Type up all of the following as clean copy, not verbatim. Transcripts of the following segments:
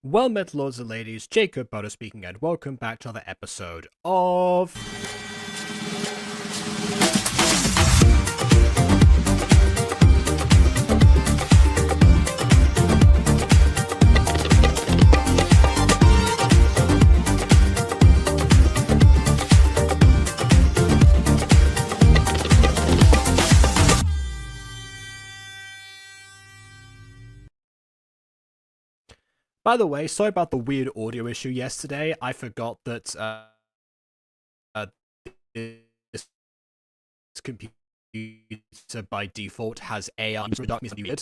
Well met, lords and ladies, Jacob Butter speaking, and welcome back to another episode of... By the way, sorry about the weird audio issue yesterday. I forgot that this computer by default has AI reduction,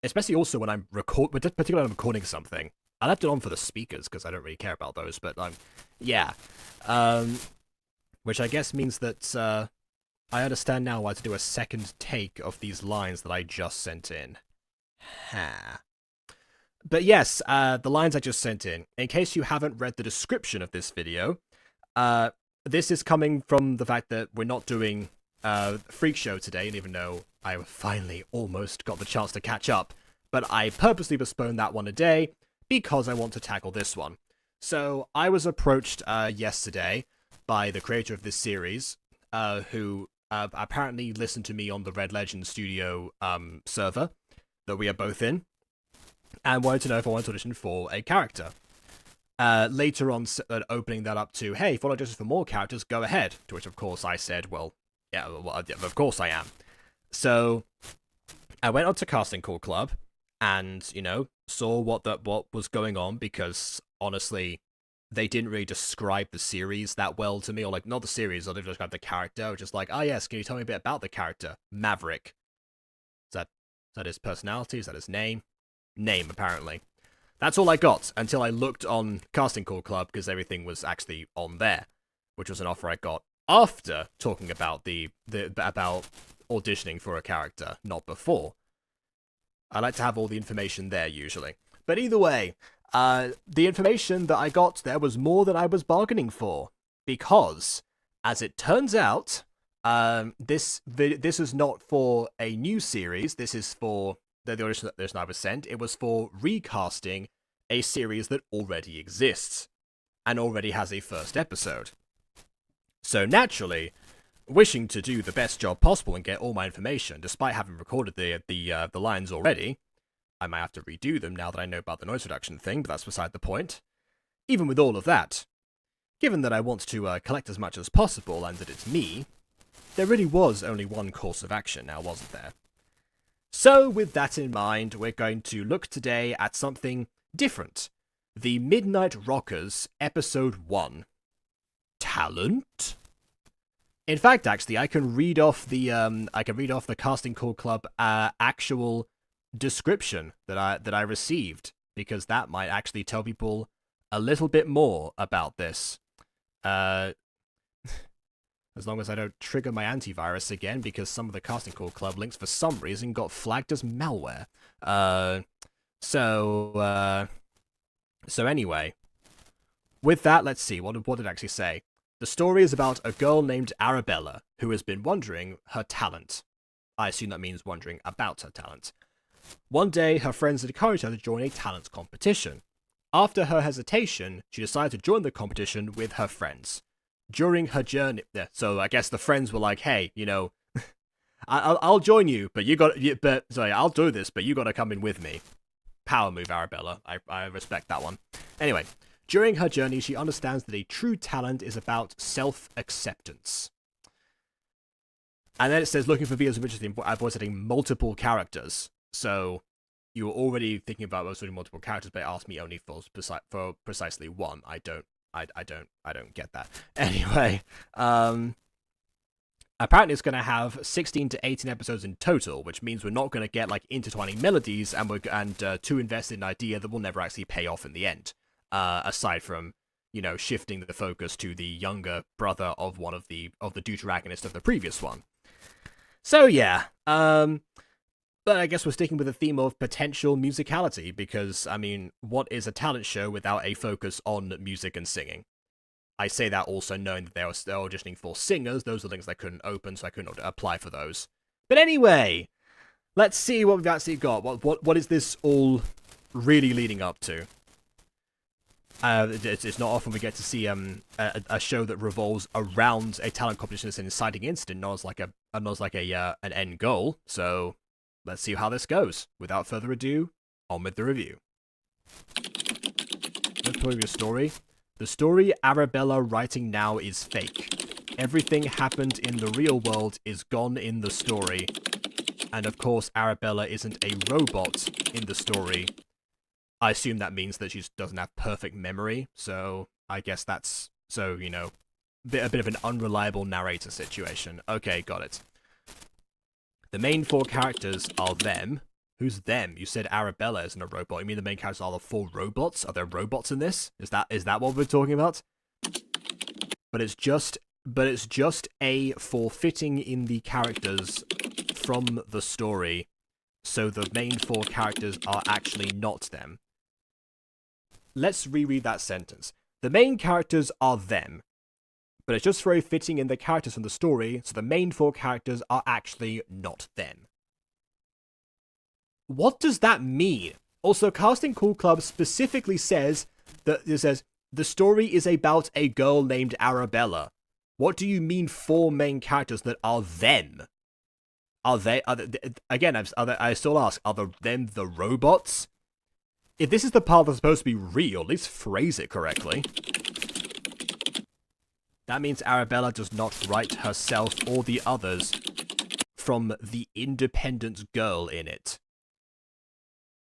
especially also when I'm particularly when I'm recording something. I left it on for the speakers because I don't really care about those, but yeah, which I guess means that I understand now why to do a second take of these lines that I just sent in. Ha. But yes, the lines I just sent in case you haven't read the description of this video, this is coming from the fact that we're not doing Freak Show today, and even though I finally almost got the chance to catch up, but I purposely postponed that one a day because I want to tackle this one. So I was approached yesterday by the creator of this series, who apparently listened to me on the Red Legend Studio server that we are both in, and wanted to know if I wanted to audition for a character. Later on, opening that up to, hey, if you want to audition for more characters, go ahead. To which, of course, I said, well, yeah, of course I am. So I went on to Casting Call Club and, saw what was going on, because, honestly, they didn't really describe the series that well to me, or, not the series, or they described the character, or just like, oh, yes, can you tell me a bit about the character? Maverick. Is that his personality? Is that his name? Name, apparently. That's all I got until I looked on Casting Call Club, because everything was actually on there, which was an offer I got after talking about about auditioning for a character, not before. I like to have all the information there usually. But either way, the information that I got there was more than I was bargaining for, because, as it turns out, this is not for a new series. This is for the audition I was sent. It was for recasting a series that already exists and already has a first episode. So naturally, wishing to do the best job possible and get all my information, despite having recorded the lines already, I might have to redo them now that I know about the noise reduction thing, but that's beside the point. Even with all of that, given that I want to collect as much as possible and that it's me, there really was only one course of action now, wasn't there? So, with that in mind, we're going to look today at something different. The Midnight Rockers, Episode 1. Talent? In fact, actually, I can read off the Casting Call Club actual description that I received, because that might actually tell people a little bit more about this. As long as I don't trigger my antivirus again, because some of the Casting Call Club links, for some reason, got flagged as malware. So anyway, with that, let's see, what did it actually say? The story is about a girl named Arabella, who has been wondering her talent. I assume that means wondering about her talent. One day, her friends encouraged her to join a talent competition. After her hesitation, she decided to join the competition with her friends. During her journey, so I guess the friends were like, "Hey, I'll join you, but I'll do this, but you got to come in with me." Power move, Arabella. I respect that one. Anyway, during her journey, she understands that a true talent is about self-acceptance. And then it says, looking for videos of interesting voice setting multiple characters. So you were already thinking about voice setting multiple characters, but it asked me only for precisely one. I don't get that. Anyway, apparently it's going to have 16 to 18 episodes in total, which means we're not going to get intertwining melodies and too invested in an idea that will never actually pay off in the end. Aside from, shifting the focus to the younger brother of one of the deuteragonists of the previous one. So yeah, but I guess we're sticking with the theme of potential musicality, because, what is a talent show without a focus on music and singing? I say that also knowing that they're auditioning for singers. Those are things I couldn't open, so I couldn't apply for those. But anyway, let's see what we've actually got. What is this all really leading up to? It's not often we get to see a show that revolves around a talent competition as an inciting incident, not as like an end goal. So let's see how this goes. Without further ado, on with the review. Let's tell you a story. The story Arabella writing now is fake. Everything happened in the real world is gone in the story. And of course, Arabella isn't a robot in the story. I assume that means that she doesn't have perfect memory, so I guess that's, so, you know, a bit of an unreliable narrator situation. Okay, got it. The main 4 characters are them. Who's them? You said Arabella isn't a robot. You mean the main characters are the 4 robots? Are there robots in this? Is that what we're talking about? But it's just a for fitting in the characters from the story, so the main 4 characters are actually not them. Let's reread that sentence. The main characters are them, but it's just very fitting in the characters from the story, so the main 4 characters are actually not them. What does that mean? Also, Casting Call Club specifically says that the story is about a girl named Arabella. What do you mean 4 main characters that are them? I still ask, are them the robots? If this is the part that's supposed to be real, at least phrase it correctly. That means Arabella does not write herself or the others from the independent girl in it.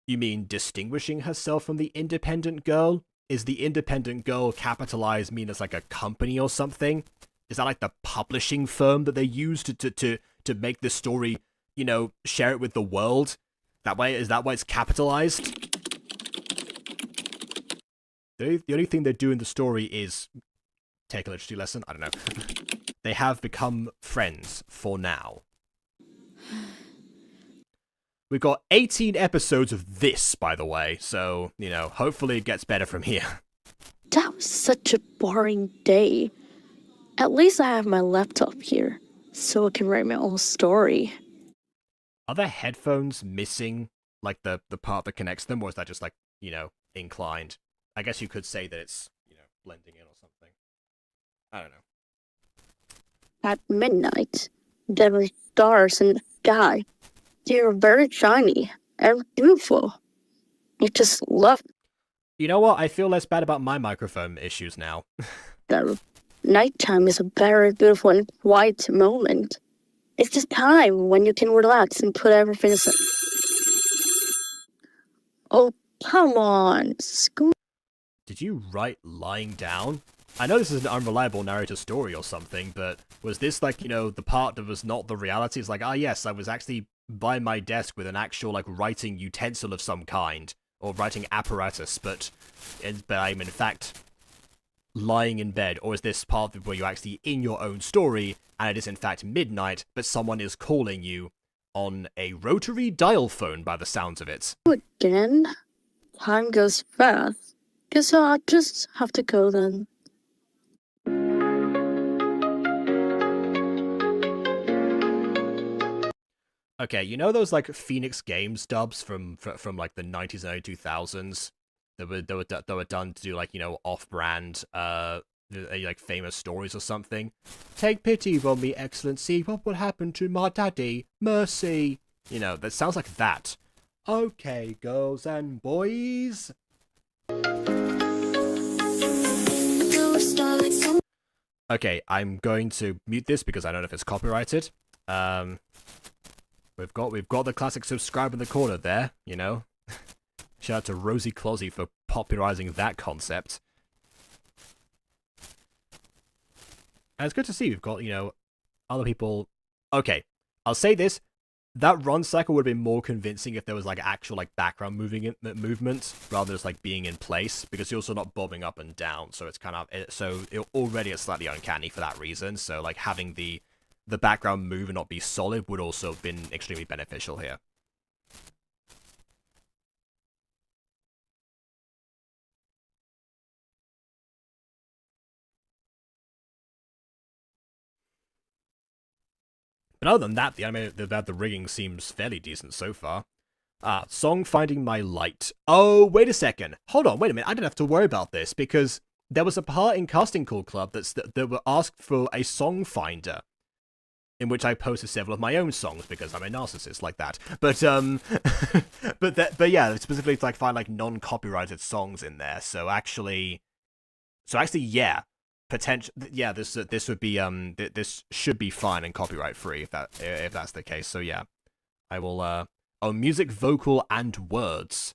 You mean distinguishing herself from the independent girl? Is the independent girl capitalized mean as like a company or something? Is that like the publishing firm that they use to make this story, you know, share it with the world? Is that why it's capitalized? The only thing they do in the story is take a literacy lesson. I don't know. They have become friends for now. We've got 18 episodes of this, by the way, so, you know, hopefully it gets better from here. That was such a boring day. At least I have my laptop here, so I can write my own story. Are there headphones missing, like the part that connects them, or is that just like, you know, inclined? I guess you could say that it's, you know, blending in or something. I don't know. At midnight, there were stars in the sky. They were very shiny and beautiful. I just love You know what? I feel less bad about my microphone issues now. them. Nighttime is a very beautiful and quiet moment. It's the time when you can relax and put everything aside. Oh, come on. Did you write lying down? I know this is an unreliable narrator story or something, but was this like, you know, the part that was not the reality? It's like, ah yes, I was actually by my desk with an actual like writing utensil of some kind, or writing apparatus, but I'm in fact lying in bed. Or is this part where you're actually in your own story, and it is in fact midnight, but someone is calling you on a rotary dial phone by the sounds of it? Again, time goes fast. Guess I'll just have to go then. Okay, you know those like Phoenix Games dubs from like the 90s and early 2000s that were done to do like, you know, off-brand like famous stories or something? Take pity on me, Excellency. What would happen to my daddy? Mercy. You know, that sounds like that. Okay, girls and boys. Okay, I'm going to mute this because I don't know if it's copyrighted. We've got the classic subscribe in the corner there, you know. Shout out to Rosie Closey for popularizing that concept. And it's good to see we've got, you know, other people. Okay, I'll say this. That run cycle would have been more convincing if there was like actual like background movement rather than just like being in place, because you're also not bobbing up and down, so it's kind of already it's slightly uncanny for that reason. So like having the background move and not be solid would also have been extremely beneficial here. But other than that, the rigging seems fairly decent so far. Song Finding My Light. Oh, wait a second. Hold on, wait a minute. I didn't have to worry about this because there was a part in Casting Call Club that were asked for a song finder, in which I posted several of my own songs because I'm a narcissist like that. But but yeah, specifically to like find like non-copyrighted songs in there. So actually, yeah, potential. Yeah, this would be this should be fine and copyright free if that's the case. So yeah, I will oh, music, vocal, and words.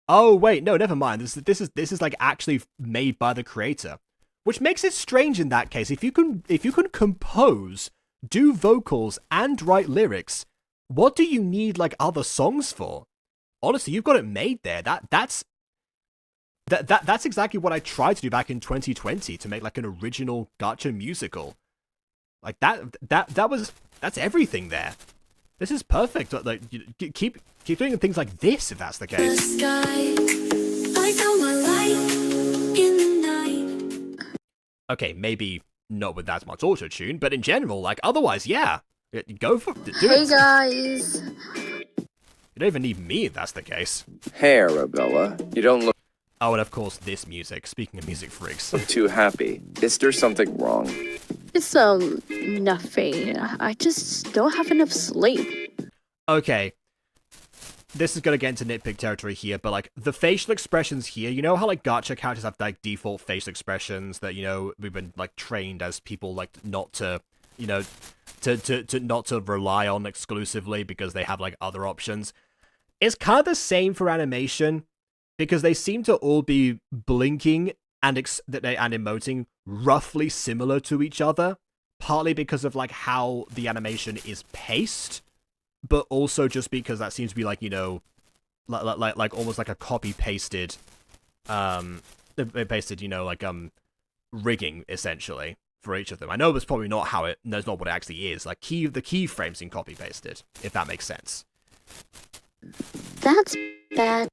Oh wait, no, never mind. This is like actually made by the creator, which makes it strange in that case. If you can compose, do vocals, and write lyrics, what do you need like other songs for? Honestly, you've got it made there. That's exactly what I tried to do back in 2020 to make like an original gacha musical. Like that's everything there. This is perfect. Like keep doing things like this if that's the case. The sky, I found my light in the night. Okay, maybe not with that much auto tune, but in general, like otherwise, yeah, go for do Hey it. guys. You don't even need me if that's the case. Hey, Arabella. You don't look Oh, and of course, this music. Speaking of music freaks. too happy. Is there something wrong? It's nothing. I just don't have enough sleep. Okay. This is gonna get into nitpick territory here, but like the facial expressions here, you know how like gacha characters have like default facial expressions that, you know, we've been like trained as people like not to, you know, to not to rely on exclusively because they have like other options. It's kind of the same for animation because they seem to all be blinking and and emoting roughly similar to each other, partly because of like how the animation is paced, but also just because that seems to be like, you know, like almost like a copy pasted, you know, like rigging essentially for each of them. I know that's probably not how that's not what it actually is. Like the keyframes in copy pasted, if that makes sense. That's bad.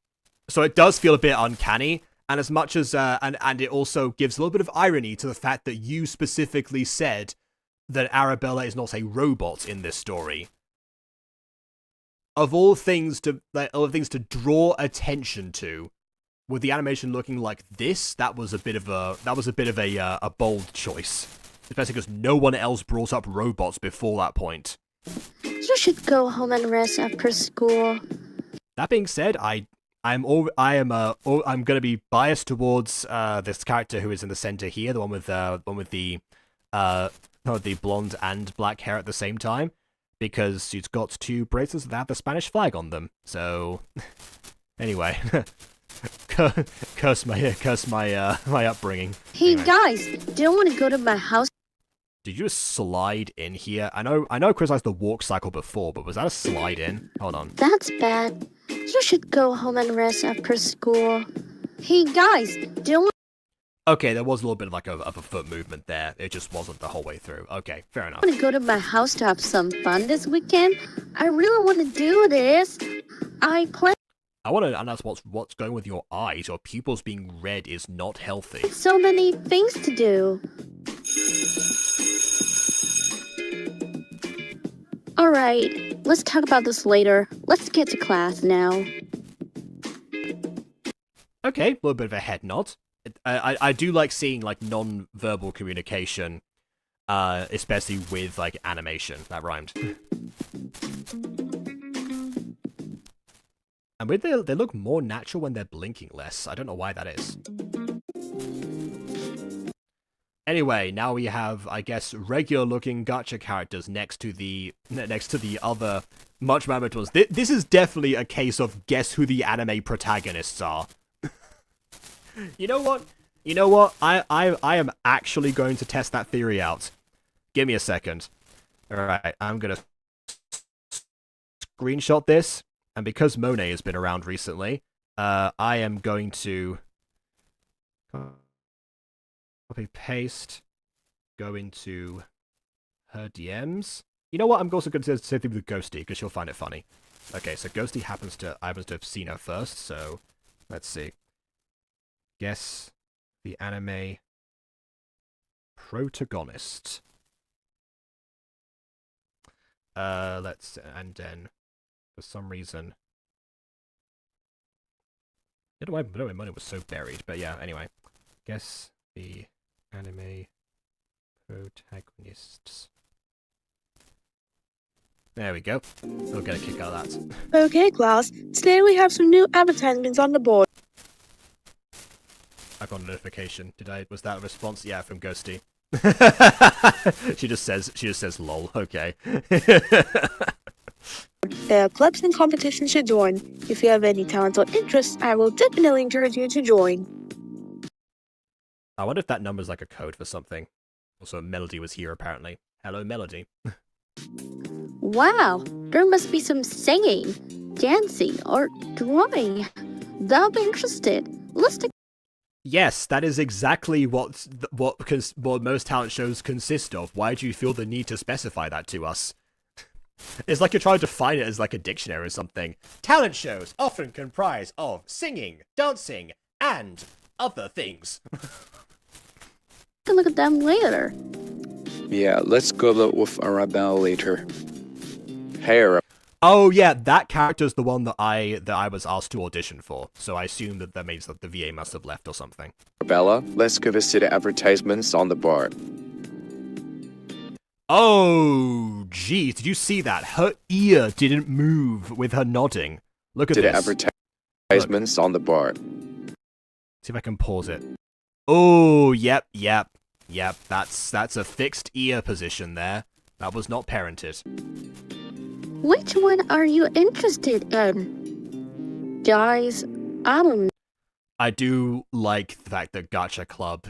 So it does feel a bit uncanny, and as much as and it also gives a little bit of irony to the fact that you specifically said that Arabella is not a robot in this story. Of all things to draw attention to, with the animation looking like this, that was a bit of a bold choice, especially because no one else brought up robots before that point. You should go home and rest after school. That being said, I'm gonna be biased towards this character who is in the center here, the one with the blonde and black hair at the same time, because she's got two bracelets that have the Spanish flag on them. So, anyway, curse my my upbringing. Hey Anyway. guys, do you want to go to my house? Did you just slide in here? I know I criticized the walk cycle before, but was that a slide in? Hold on. That's bad. You should go home and rest after school. Hey guys, do you want Okay, there was a little bit of like a foot movement there. It just wasn't the whole way through. Okay, fair enough. to go to my house to have some fun this weekend? I really want to do this. I plan I want to announce what's going with your eyes. Your pupils being red is not healthy. so many things to do. Alright, let's talk about this later. Let's get to class now. Okay, a little bit of a head nod. I do like seeing like non-verbal communication, especially with like animation. That rhymed. And they look more natural when they're blinking less. I don't know why that is. Anyway, now we have, I guess, regular-looking gacha characters next to the other much mammoth ones. This is definitely a case of guess who the anime protagonists are. You know what? I am actually going to test that theory out. Give me a second. Alright, I'm gonna screenshot this, and because Monet has been around recently, I am going to copy paste, go into her DMs. You know what? I'm also going to say something with Ghosty because she'll find it funny. Okay, so Ghosty happens to have seen her first, so let's see. Guess the anime protagonist. And then for some reason. I don't know why my money was so buried, but yeah, anyway. Guess the anime protagonists. There we go. We'll get a kick out of that. Okay, class. Today we have some new advertisements on the board. I got a notification. Was that a response? Yeah, from Ghosty. she just says lol. Okay. There are clubs and competitions to join. If you have any talent or interests, I will definitely encourage you to join. I wonder if that number's like a code for something. Also, Melody was here apparently. Hello, Melody. Wow, there must be some singing, dancing, or drawing. They'll be interested. Let's take. Yes, that is exactly what most talent shows consist of. Why do you feel the need to specify that to us? It's like you're trying to define it as like a dictionary or something. Talent shows often comprise of singing, dancing, and other things. a look at them later. Yeah, let's go with Arabella later. Hey, Oh yeah, that character's the one that I was asked to audition for. So I assume that means that the VA must have left or something. Arabella, let's go visit the advertisements on the board. Oh, geez, did you see that? Her ear didn't move with her nodding. Look at To the this. advertisements on the board. See if I can pause it. Oh, yep. That's a fixed ear position there. That was not parented. Which one are you interested in? Guys, I don't. I do like the fact that Gacha Club,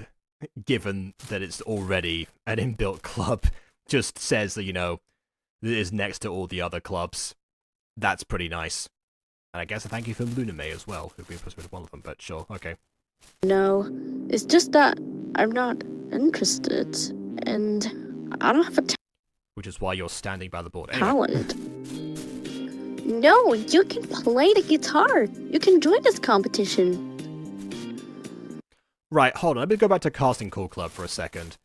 given that it's already an inbuilt club, just says that, it is next to all the other clubs. That's pretty nice. And I guess a thank you for Luname as well, who've been supposed to be one of them, but sure, okay. No, it's just that I'm not interested, and I don't have a Which is why you're standing by the board. Anyway. talent. No, you can play the guitar. You can join this competition. Right, hold on. Let me go back to Casting Call Club for a second.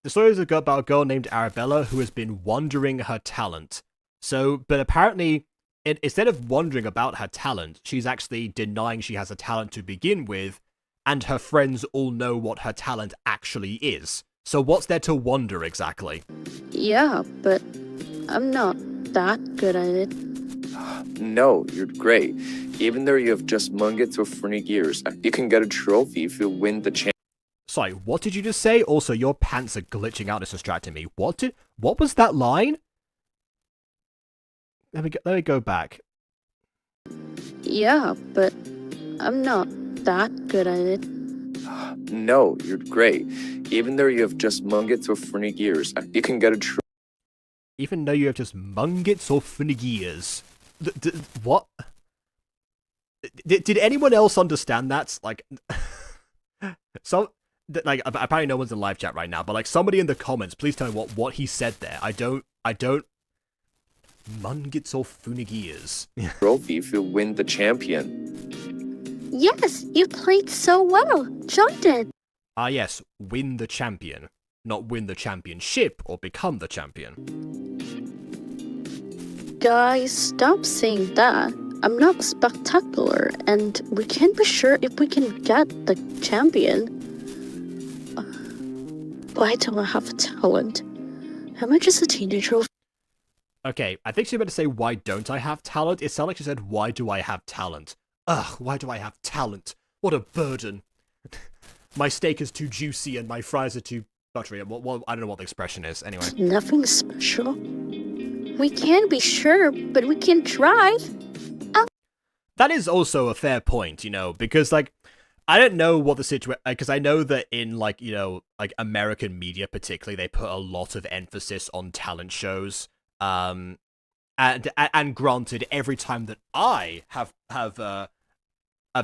The story is about a girl named Arabella who has been wondering her talent. But apparently, instead of wondering about her talent, she's actually denying she has a talent to begin with, and her friends all know what her talent actually is. So what's there to wonder exactly? Yeah, but I'm not that good at it. No, you're great. Even though you have just monkeys with funny gears, you can get a trophy if you win the chance. Sorry, what did you just say? Also, your pants are glitching out. It's distracting me. What was that line? Let me go back. Yeah, but I'm not that good at it. No, you're great. Even though you have just monkeys with funny gears, you can get a trophy. Even though you have just mungits or funny gears. What? Did anyone else understand that? Like, apparently no one's in live chat right now, but like somebody in the comments, please tell me what he said there. I don't. Mungits or funny gears. Trophy if you win the champion. Yes, you played so well. Join it. Ah yes, win the champion. Not win the championship or become the champion. Guys, stop saying that. I'm not spectacular, and we can't be sure if we can get the champion. Why don't I have a talent? Am I just a teenager? Okay, I think she meant to say, why don't I have talent? It sounded like she said, why do I have talent? Ugh, why do I have talent? What a burden. My steak is too juicy and my fries are too buttery. Well, I don't know what the expression is. Anyway. Nothing special. We can't be sure, but we can try. That is also a fair point, because, like, I don't know what the situation... Because I know that in, like, American media particularly, they put a lot of emphasis on talent shows. And granted, every time that I have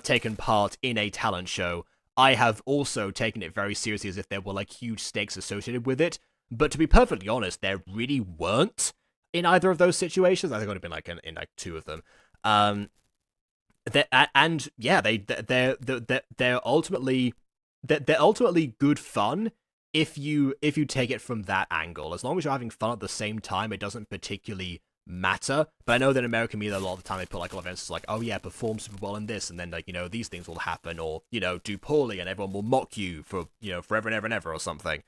taken part in a talent show, I have also taken it very seriously as if there were, like, huge stakes associated with it. But to be perfectly honest, there really weren't in either of those situations. I think it would have been, like, in like, two of them. They're ultimately good fun if you take it from that angle. As long as you're having fun at the same time, it doesn't particularly matter. But I know that in American media, a lot of the time they put like a lot of emphasis like, oh yeah, perform super well in this, and then like, these things will happen, or, do poorly and everyone will mock you for, forever and ever and ever or something.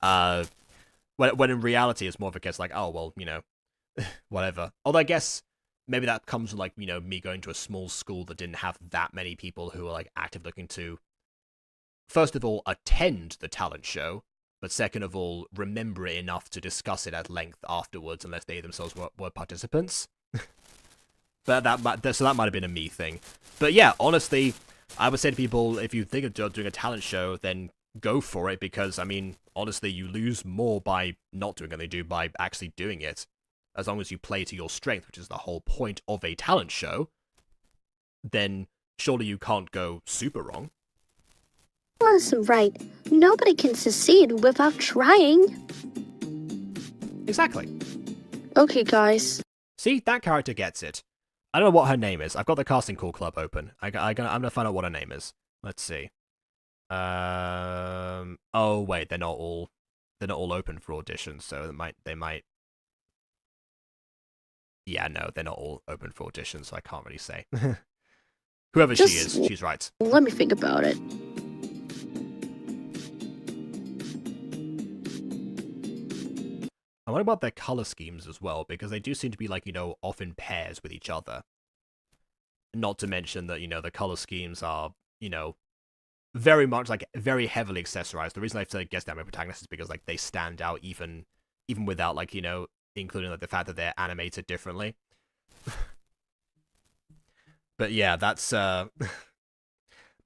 When in reality it's more of a case like, oh, well, whatever. Although I guess maybe that comes with like, me going to a small school that didn't have that many people who were like active looking to, first of all, attend the talent show, but second of all, remember it enough to discuss it at length afterwards, unless they themselves were participants. But that might have been a me thing. But yeah, honestly, I would say to people, if you think of doing a talent show, then go for it, because, I mean, honestly, you lose more by not doing it than you do by actually doing it. As long as you play to your strength, which is the whole point of a talent show, then surely you can't go super wrong. That's right. Nobody can succeed without trying. Exactly. Okay, guys. See, that character gets it. I don't know what her name is. I've got the casting call club open. I'm gonna find out what her name is. Let's see. Oh wait, they're not all open for auditions, so they might. Yeah, no, they're not all open for auditions, so I can't really say. Whoever she is, she's right. Let me think about it. I wonder about their color schemes as well, because they do seem to be like, off in pairs with each other. Not to mention that, the color schemes are, very much like very heavily accessorized. The reason I say guess that my protagonist is because like they stand out even without like, including like the fact that they're animated differently. But yeah, that's so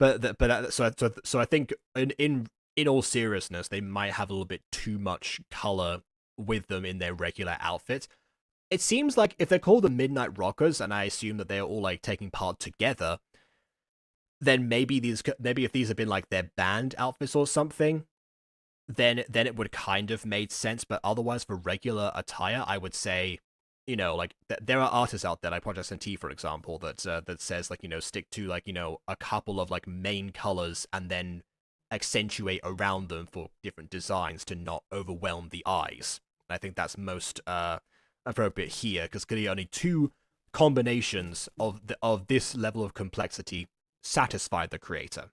I think in all seriousness, they might have a little bit too much color with them in their regular outfit. It seems like if they're called the Midnight Rockers, and I assume that they're all like taking part together, then maybe if these had been like their band outfits or something, then it would kind of made sense. But otherwise, for regular attire, I would say, like there are artists out there like Project NT, for example, that says like, stick to like, a couple of like main colors and then accentuate around them for different designs to not overwhelm the eyes. I think that's most appropriate here, because clearly only two combinations of this level of complexity satisfy the creator.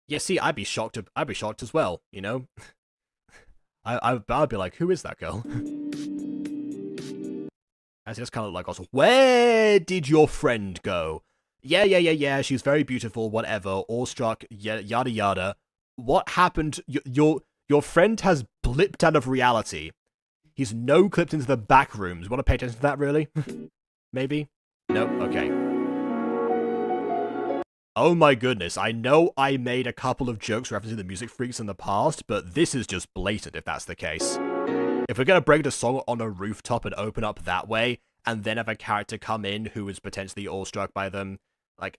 Yeah, see, I'd be shocked as well, I'd be like, who is that girl? As just kind of like, also, where did your friend go? Yeah, she's very beautiful, whatever, awestruck, yada yada. What happened? Your friend has blipped out of reality. He's no-clipped into the back rooms. Want to pay attention to that, really? Maybe? Nope, okay. Oh my goodness, I know I made a couple of jokes referencing the Music Freaks in the past, but this is just blatant if that's the case. If we're gonna break the song on a rooftop and open up that way, and then have a character come in who is potentially awestruck by them, like,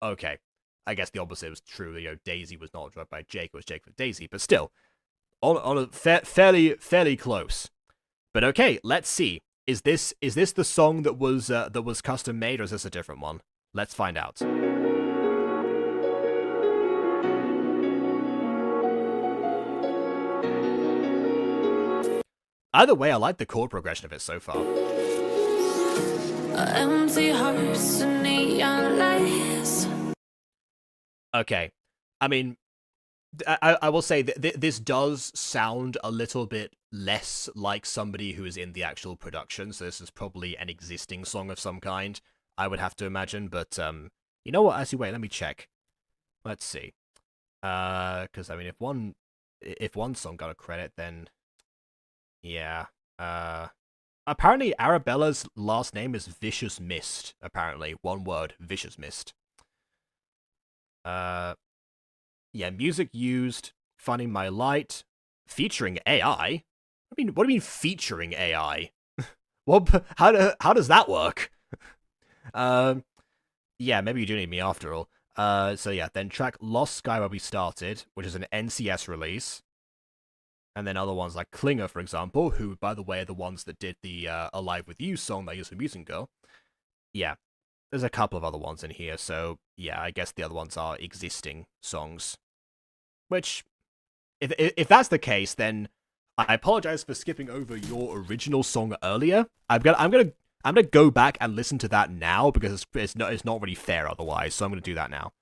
okay. I guess the opposite was true, Daisy was not awestruck by Jake, it was Jake with Daisy, but still, on a fairly close. But okay, let's see. Is this the song that was custom made, or is this a different one? Let's find out. Either way, I like the chord progression of it so far. Empty hearts and neon lights. Okay, I mean, I will say that this does sound a little bit less like somebody who is in the actual production, so this is probably an existing song of some kind, I would have to imagine, but, you know what, actually, wait, let me check. Let's see. Because, I mean, if one song got a credit, then, yeah, apparently Arabella's last name is Vicious Mist, apparently, one word, Vicious Mist. Yeah, music used, Finding My Light, featuring AI? What do you mean featuring AI? How does that work? Yeah, maybe you do need me after all. So yeah, then track Lost Sky Where We Started, which is an NCS release. And then other ones like Klinger, for example, who, by the way, are the ones that did the Alive With You song that used for Music Girl. Yeah, there's a couple of other ones in here, so yeah, I guess the other ones are existing songs. Which, if that's the case, then I apologize for skipping over your original song earlier. I'm gonna go back and listen to that now because it's not really fair otherwise. So I'm gonna do that now.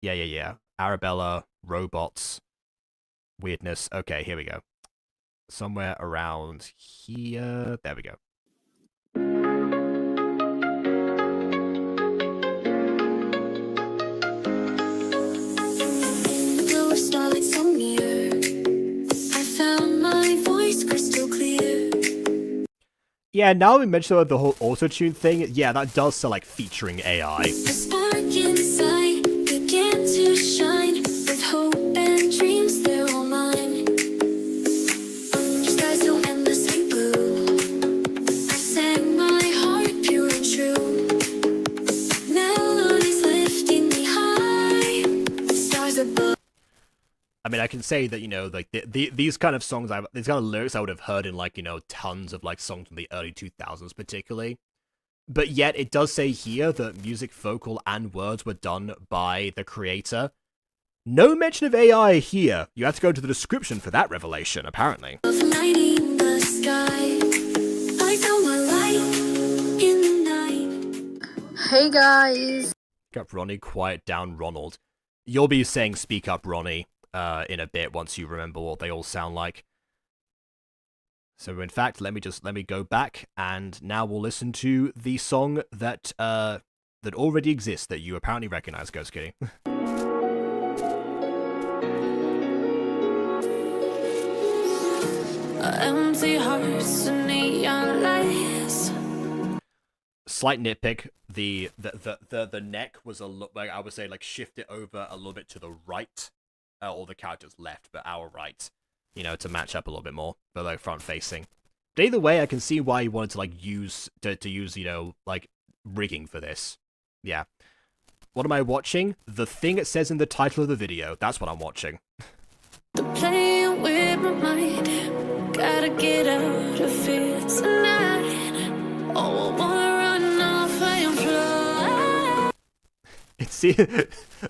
Yeah. Arabella, robots, weirdness. Okay, here we go. Somewhere around here. There we go. Blue starlight so near. I found my voice crystal clear. Yeah, now we mentioned the whole auto-tune thing. Yeah, that does sound like featuring AI. The spark inside began to shine with hope and dreams. They're all mine. Skies so endlessly blue. I sang my heart pure and true. Melodies lifting me high. The stars above. I mean, I can say that, you know, like these kind of songs, these kind of lyrics I would have heard in, like, you know, tons of like songs from the early 2000s particularly. But yet it does say here that music, vocal, and words were done by the creator. No mention of AI here. You have to go to the description for that revelation, apparently. Lighting the sky. I found my light in the night. Hey guys. Speak up, Ronnie. Quiet down, Ronald. You'll be saying "Speak up, Ronnie" in a bit once you remember what they all sound like. So in fact, let me go back, and now we'll listen to the song that already exists that you apparently recognize, Ghost Kitty. Empty hearts and neon lights. Slight nitpick: the neck was a look like, I would say, like, shift it over a little bit to the right, or the character's left, but our right, you know, to match up a little bit more, but like front facing. But either way, I can see why you wanted to like use you know, like rigging for this. Yeah. What am I watching? The thing it says in the title of the video. That's what I'm watching. Playing with my mind. Gotta get out of here tonight. Oh, I wanna run off and fly. It's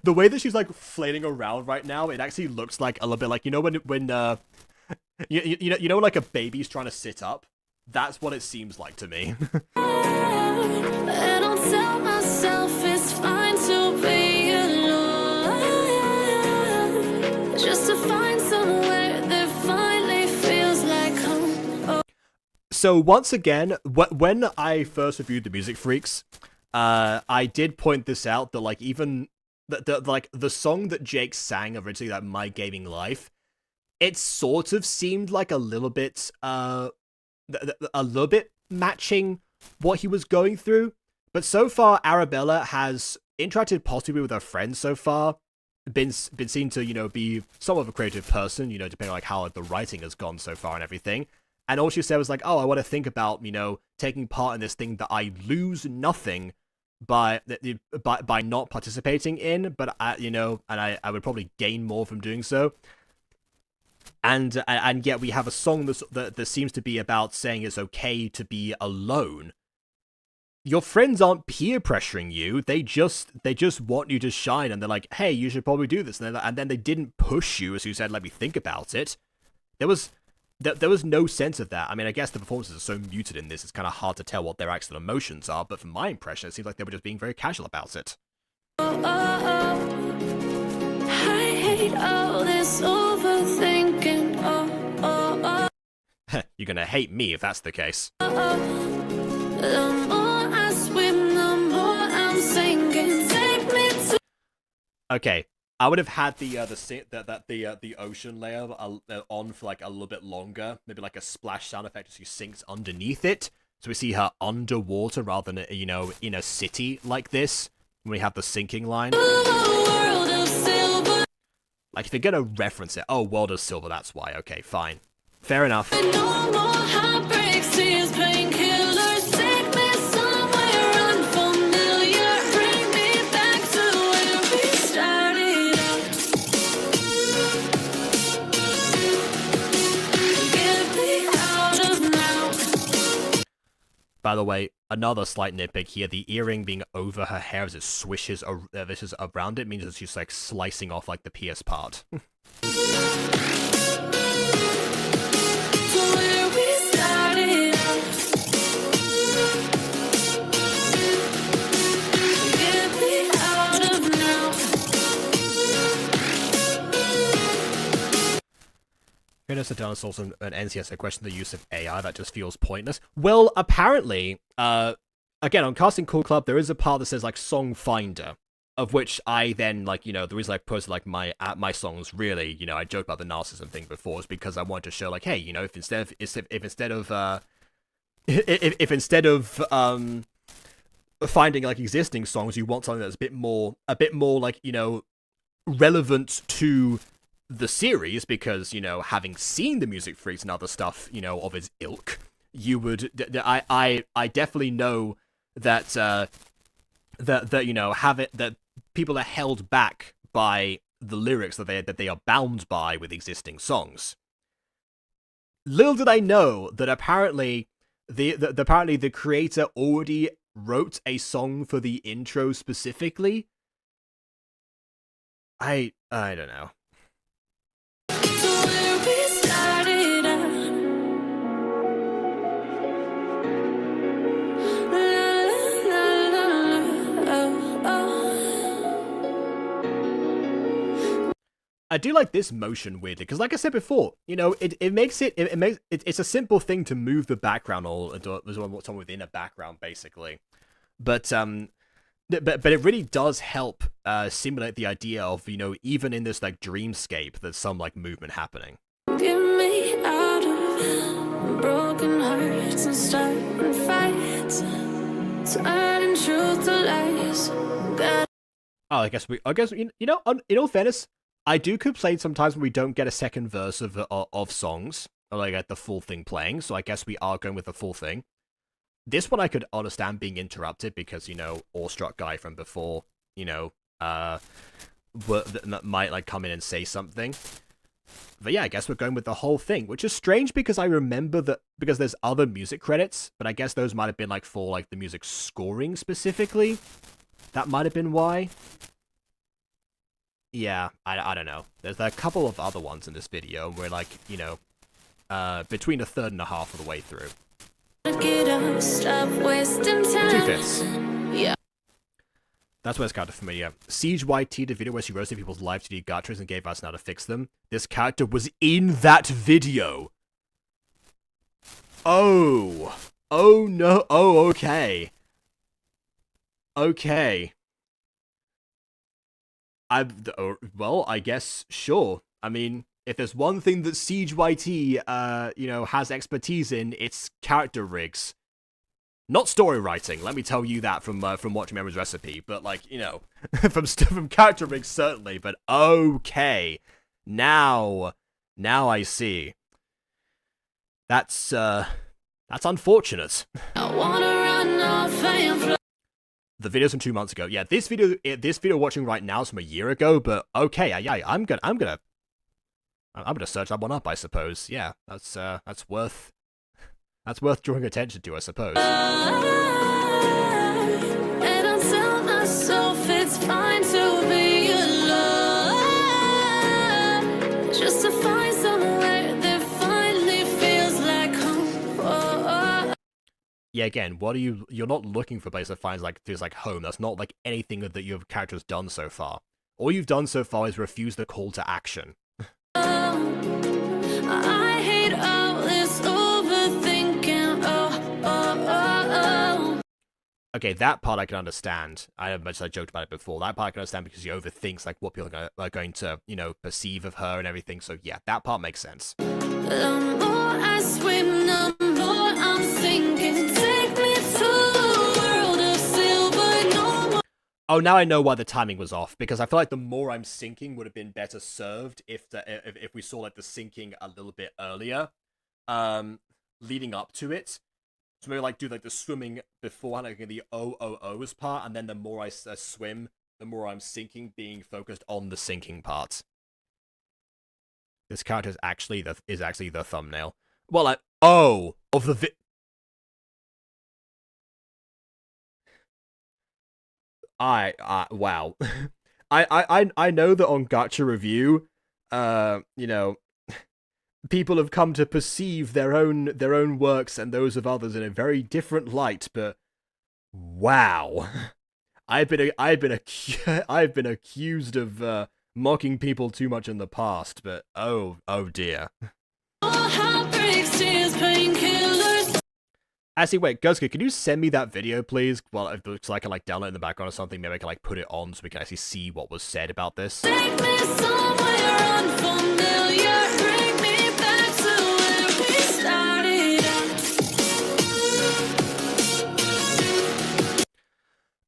the way that she's like flailing around right now. It actually looks like a little bit like, you know, when you know like a baby's trying to sit up. That's what it seems like to me. And I'll tell myself it's fine to be alone. Just to find somewhere that finally feels like home. Oh. So once again, when I first reviewed the Music Freaks, I did point this out that like even the song that Jake sang originally, that My Gaming Life, it sort of seemed like a little bit matching what he was going through. But so far, Arabella has interacted positively with her friends so far, been seen to, you know, be somewhat of a creative person, you know, depending on like how the writing has gone so far and everything. And all she said was like, oh, I want to think about, you know, taking part in this thing that I lose nothing by not participating in, but you know, and I would probably gain more from doing so. And yet we have a song that seems to be about saying it's okay to be alone. Your friends aren't peer pressuring you. They just want you to shine, and they're like, hey, you should probably do this. And then they didn't push you, as you said, let me think about it. There was no sense of that. I mean, I guess the performances are so muted in this, it's kind of hard to tell what their actual emotions are, but from my impression, it seems like they were just being very casual about it. I hate all this overthinking. You're gonna hate me if that's the case. The more I swim, the more I'm sinking. Take me to. Okay, I would have had the ocean layer on for like a little bit longer, maybe like a splash sound effect as she sinks underneath it, so we see her underwater rather than, you know, in a city like this when we have the sinking line. World of silver. Like if you're gonna reference it, oh, World of Silver, that's why. Okay, fine, fair enough. No more heartbreaks, tears, painkillers. Take me somewhere unfamiliar. Bring me back to where we started out. Get me out of now. By the way, another slight nitpick here: the earring being over her hair as it swishes around it means that she's like slicing off like the PS part. Just a dinosaurs and NCS question the use of AI that just feels pointless. Well, apparently, again, on Casting Call Club, there is a part that says, like, Song Finder, of which I then, like, you know, the reason I posted, like, my songs, really, you know, I joked about the narcissism thing before, is because I wanted to show, like, hey, you know, if instead of finding, like, existing songs, you want something that's a bit more, like, you know, relevant to the series, because, you know, having seen the Music Freaks and other stuff, you know, of its ilk, you would, I definitely know that, that you know, that people are held back by the lyrics that they are bound by with existing songs. Little did I know that apparently the creator already wrote a song for the intro specifically. I don't know. I do like this motion weirdly, because like I said before, you know, it's a simple thing to move the background or someone within a background, basically. But it really does help simulate the idea of, you know, even in this, like, dreamscape, there's some, like, movement happening. Get me out of broken hearts and starting fights, turning truth to lies. Oh, I guess you know, in all fairness, I do complain sometimes when we don't get a second verse of songs, or like the full thing playing. So I guess we are going with the full thing. This one I could understand being interrupted because, you know, awestruck guy from before, you know, might, like, come in and say something. But yeah, I guess we're going with the whole thing, which is strange because I remember that, because there's other music credits, but I guess those might have been, like, for, like, the music scoring specifically. That might have been why. Yeah, I don't know. There's a couple of other ones in this video, and we're, like, you know, between a third and a half of the way through. Get up, stop wasting time. 2/5. Yeah. That's where it's kind of familiar. SiegeYT, the video where she roasted people's live 2D gachas and gave us how to fix them. This character was in that video. Oh. Oh no. Oh, okay. Okay. Well, I guess, sure. I mean, if there's one thing that SiegeYT, you know, has expertise in, it's character rigs. Not story writing, let me tell you that from watching Memory's Recipe, but, like, you know, from character rigs certainly, but okay. Now I see. That's unfortunate. I wanna run off and fly. The video's from 2 months ago. Yeah, this video watching right now is from a year ago, but okay, yeah, I'm gonna search that one up, I suppose. Yeah, that's worth drawing attention to, I suppose. And I'll tell myself it's fine to be alone, just to find somewhere that finally feels like home. Yeah, again, you're not looking for a place that feels like home. That's not like anything that your character's done so far. All you've done so far is refuse the call to action. I hate all this overthinking. Okay, that part I can understand. I joked about it before. That part I can understand because he overthinks, like, what people are going to, you know, perceive of her and everything. So yeah, that part makes sense. The more I swim, the more I'm sinking. Take me to a world of silver, no more. Oh, now I know why the timing was off, because I feel like the more I'm sinking would have been better served if we saw, like, the sinking a little bit earlier, leading up to it. So maybe, like, do, like, the swimming beforehand, like the OOO's part, and then the more I swim, the more I'm sinking, being focused on the sinking part. This character is actually the thumbnail. Well, of the wow. I know that on Gacha Review, you know, people have come to perceive their own works and those of others in a very different light, but wow. I've been accused of mocking people too much in the past, but oh dear. Actually, wait, Guzka, can you send me that video, please? Well, so I can like download it in the background or something. Maybe I can like put it on so we can actually see what was said about this. Take me somewhere unfamiliar. Bring me back to where we started out.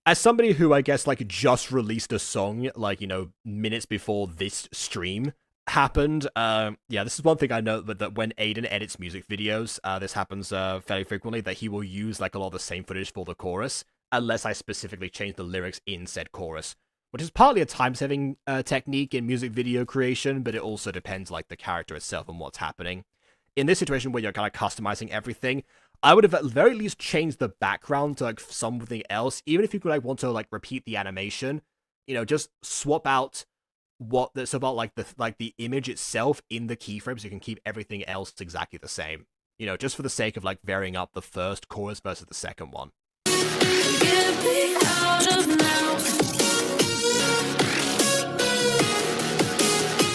As somebody who I guess like just released a song like, you know, minutes before this stream happened, yeah, this is one thing I know that when Aiden edits music videos, this happens fairly frequently, that he will use like a lot of the same footage for the chorus, unless I specifically change the lyrics in said chorus, which is partly a time-saving technique in music video creation, but it also depends like the character itself and what's happening. In this situation where you're kind of customizing everything, I would have at the very least changed the background to like something else, even if you could like want to like repeat the animation, you know, just swap out what that's about like the image itself in the keyframes. You can keep everything else exactly the same, you know, just for the sake of like varying up the first chorus versus the second one. Get me out of now.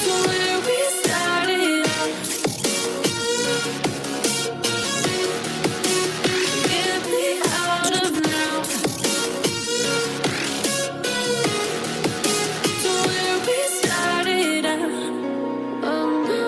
To where we started out. Get me out of now. To where we started out. Oh no.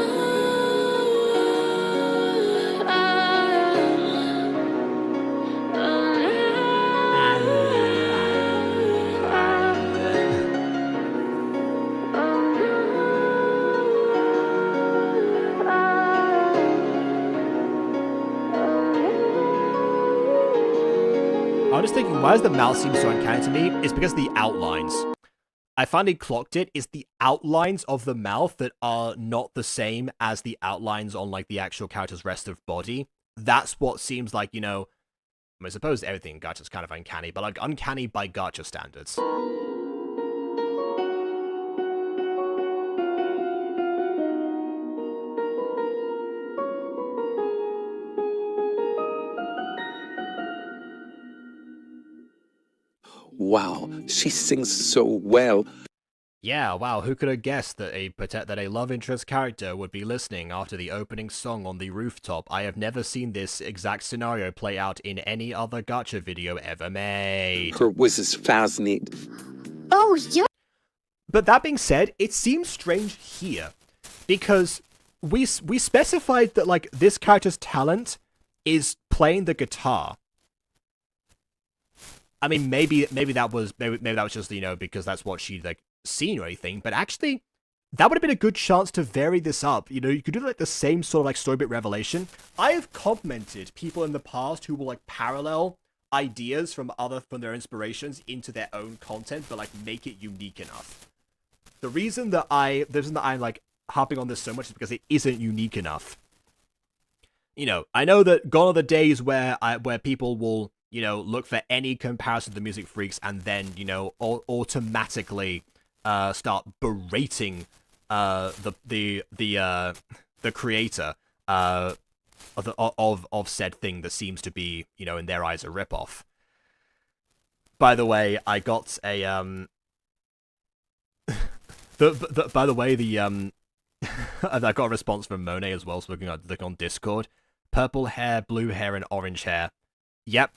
I was thinking, why does the mouth seem so uncanny to me? It's because of the outlines. I finally clocked it. It's the outlines of the mouth that are not the same as the outlines on like the actual character's rest of body. That's what seems like, you know, I suppose everything in Gacha is kind of uncanny, but like uncanny by Gacha standards. Wow, she sings so well. Yeah, wow, who could have guessed that a love interest character would be listening after the opening song on the rooftop? I have never seen this exact scenario play out in any other Gacha video ever made. Her voice is fascinating. Oh, yeah. But that being said, it seems strange here, because we specified that like this character's talent is playing the guitar. I mean, maybe that was just, you know, because that's what she'd like seen or anything. But actually, that would have been a good chance to vary this up. You know, you could do like the same sort of like story bit revelation. I have complimented people in the past who will like parallel ideas from their inspirations into their own content, but like make it unique enough. The reason that I'm like harping on this so much is because it isn't unique enough. You know, I know that gone are the days where people will, you know, look for any comparison to Music Freaks and then, you know, automatically start berating the creator of said thing that seems to be, you know, in their eyes a ripoff. By the way, I got a by the way, I got a response from Monet as well, so looking on Discord. Purple hair, blue hair, and orange hair. Yep,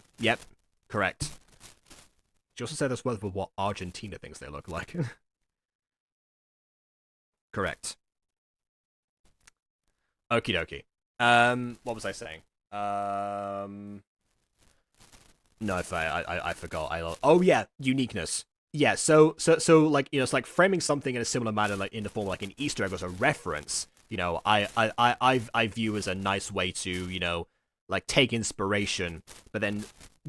correct. She also said that's worth with what Argentina thinks they look like. Correct. Okie dokie. What was I saying? No, I forgot. Oh yeah, uniqueness. Yeah, so like, you know, it's like framing something in a similar manner, like in the form of like an Easter egg as a reference. You know, I view as a nice way to, you know, like take inspiration, but then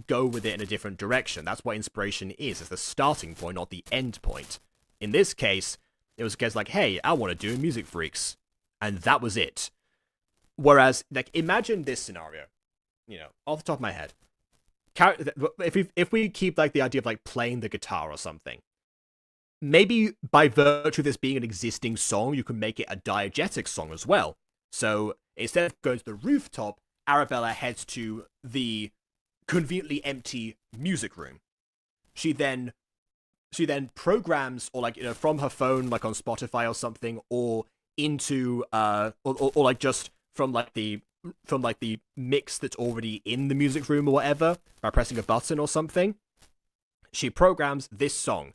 go with it in a different direction. That's what inspiration is. It's the starting point, not the end point. In this case, it was a case like, hey, I want to do Music Freaks, and that was it. Whereas, like, imagine this scenario, you know, off the top of my head. If we keep like the idea of like playing the guitar or something, maybe by virtue of this being an existing song, you can make it a diegetic song as well. So instead of going to the rooftop, Arabella heads to the conveniently empty music room. She then programs, or like, you know, from her phone, like on Spotify or something, or into or like just from like the like the mix that's already in the music room or whatever by pressing a button or something. She programs this song.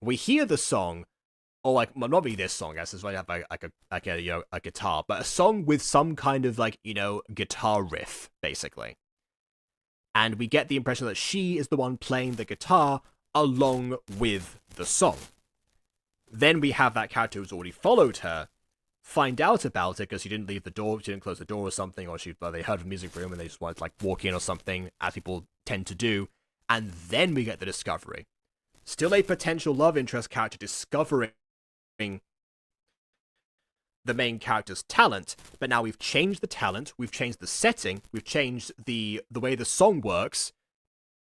We hear the song, or like, well, not really this song, I guess, it's like a guitar, but a song with some kind of like, guitar riff, basically. And we get the impression that she is the one playing the guitar along with the song. Then we have that character who's already followed her find out about it because she didn't leave the door, she didn't close the door or something, or they heard of the music room and they just wanted to like walk in or something, as people tend to do. And then we get the discovery. Still a potential love interest character discovering the main character's talent, but now we've changed the talent, we've changed the setting, we've changed the way the song works.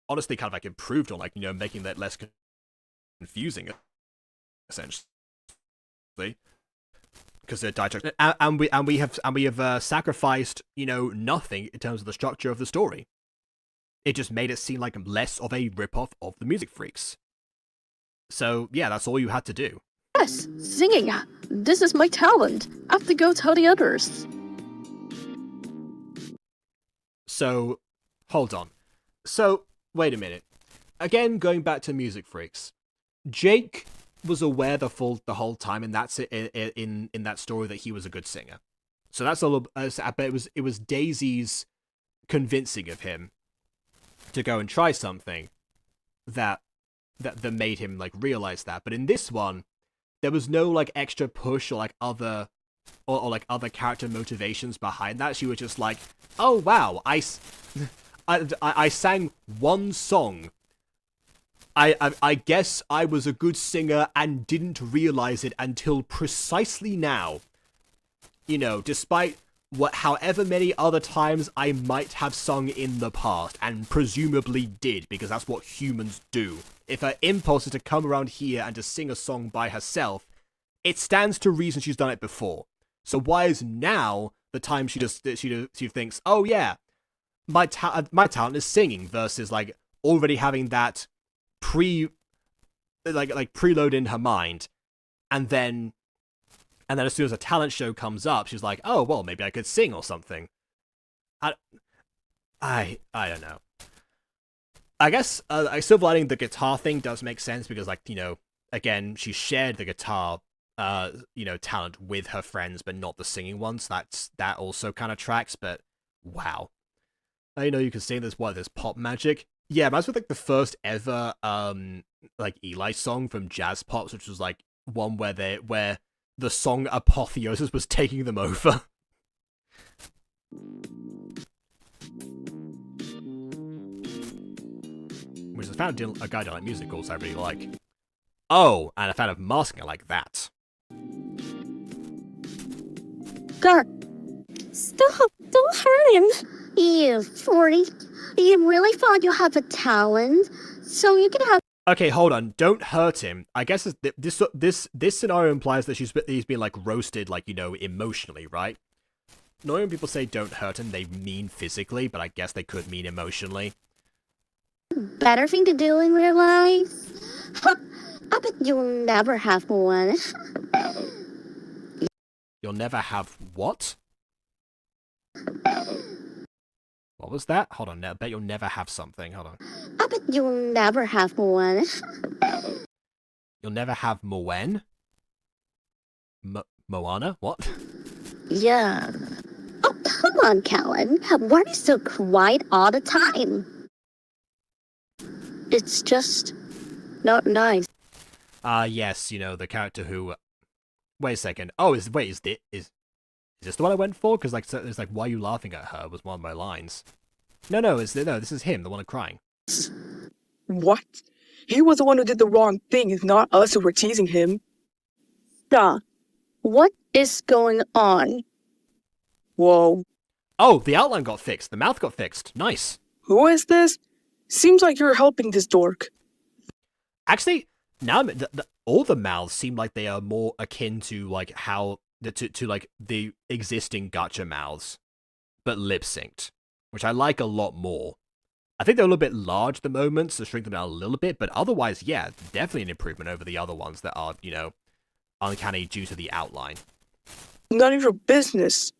Honestly, kind of like improved on, like, making that less confusing, essentially, because they're digest. And we have sacrificed, nothing in terms of the structure of the story. It just made it seem like less of a ripoff of the Music Freaks. So yeah, that's all you had to do. Yes, singing. This is my talent. I have to go tell the others. So, hold on. So, wait a minute. Again, going back to Music Freaks. Jake was aware the whole time, and that's it in that story, that he was a good singer. So that's a little. But it was Daisy's convincing of him to go and try something that made him like realize that. But in this one, there was no like extra push or like other character motivations behind that. She was just like, oh wow, I sang one song. I guess I was a good singer and didn't realize it until precisely now. Despite however many other times I might have sung in the past, and presumably did, because that's what humans do. If her impulse is to come around here and to sing a song by herself, it stands to reason she's done it before. So why is now the time she thinks, oh yeah, my talent is singing, versus like already having that preload in her mind, and then as soon as a talent show comes up, she's like, oh well, maybe I could sing or something. I don't know. I guess silver lining, the guitar thing does make sense because, like, again, she shared the guitar talent with her friends, but not the singing one, so that also kind of tracks. But wow, you can sing this pop magic. Yeah, it reminds me of like the first ever like Eli song from Jazz Pops, which was like one where the song Apotheosis was taking them over. Which is a fan of a guy doing like musicals I really like. Oh, and a fan of masking I like that. Gar, Stop! Don't hurt him! you 40. You really thought you have a talent, so you can have. Okay, hold on. Don't hurt him. I guess this scenario implies that he's been like roasted, like, emotionally, right? Normally when people say don't hurt him, they mean physically, but I guess they could mean emotionally. Better thing to do in real life? I bet you'll never have one. You'll never have what? What was that? Hold on, I bet you'll never have something. Hold on. I bet you'll never have one. You'll never have Moen? Moana? What? Yeah. Oh, come on, Callan. Why are you so quiet all the time? It's just not nice. Yes, the character who... Wait a second. Oh, is this the one I went for? Because like, it's like, why are you laughing at her? Was one of my lines. No, this is him, the one crying. What? He was the one who did the wrong thing, it's not us who were teasing him. Stop. What is going on? Whoa. Oh, the outline got fixed. The mouth got fixed. Nice. Who is this? Seems like you're helping this dork. Actually, now all the mouths seem like they are more akin to like how to like the existing Gacha mouths, but lip synced, which I like a lot more. I think they're a little bit large at the moment, so shrink them down a little bit, but otherwise, yeah, definitely an improvement over the other ones that are, uncanny due to the outline. None of your business,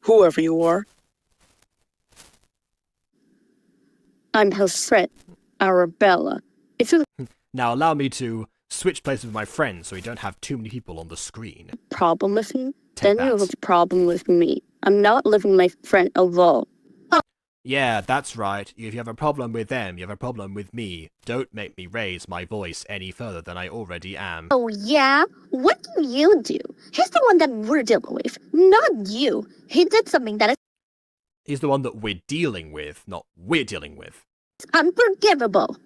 whoever you are. I'm her friend, Arabella. If you have Now allow me to switch places with my friend so we don't have too many people on the screen. a problem with me, Take then you that. have a problem with me. I'm not leaving my friend alone. Yeah, that's right. If you have a problem with them, you have a problem with me. Don't make me raise my voice any further than I already am. Oh, yeah? What do you do? He's the one that we're dealing with, not you. He did something that is He's the one that we're dealing with, not we're dealing with. unforgivable.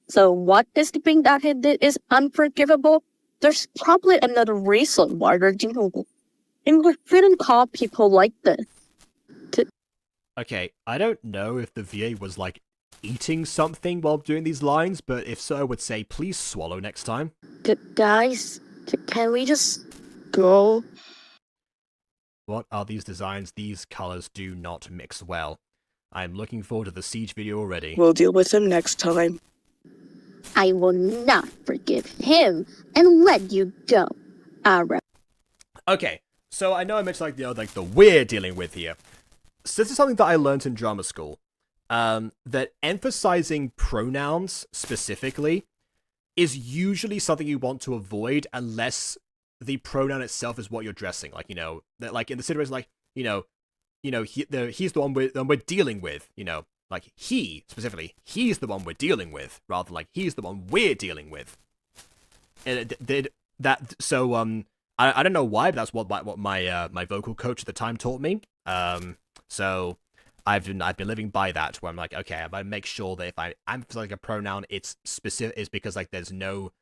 So what is the thing that he did is unforgivable? There's probably another reason why they're dealing with. And we shouldn't call people like this. Okay, I don't know if the VA was, like, eating something while doing these lines, but if so, I would say please swallow next time. Guys, can we just go? What are these designs? These colors do not mix well. I'm looking forward to the Siege video already. We'll deal with him next time. I will not forgive him and let you go, Ara. Okay, so I know I mentioned, like, the we're dealing with here. So this is something that I learned in drama school. That emphasizing pronouns specifically is usually something you want to avoid unless the pronoun itself is what you're addressing. Like, that, like, in the situation, like, he's the one we're dealing with, like, he, specifically, he's the one we're dealing with, rather than, like, he's the one we're dealing with. And I don't know why, but that's what my vocal coach at the time taught me. So I've been living by that, where I'm like, okay, I'm gonna make sure that if I emphasize a pronoun, it's specific, is because, like, there's no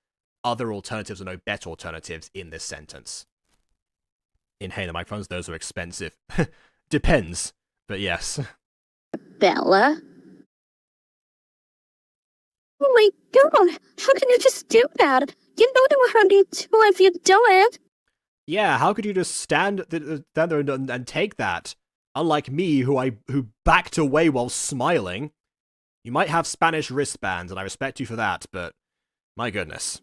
other alternatives or no better alternatives in this sentence. Inhaler microphones, those are expensive. Depends, but yes. Bella? Oh my god, how can you just do that? You know they were hurting too if you do it. Yeah, how could you just stand there and take that? Unlike me, who backed away while smiling. You might have Spanish wristbands, and I respect you for that, but my goodness.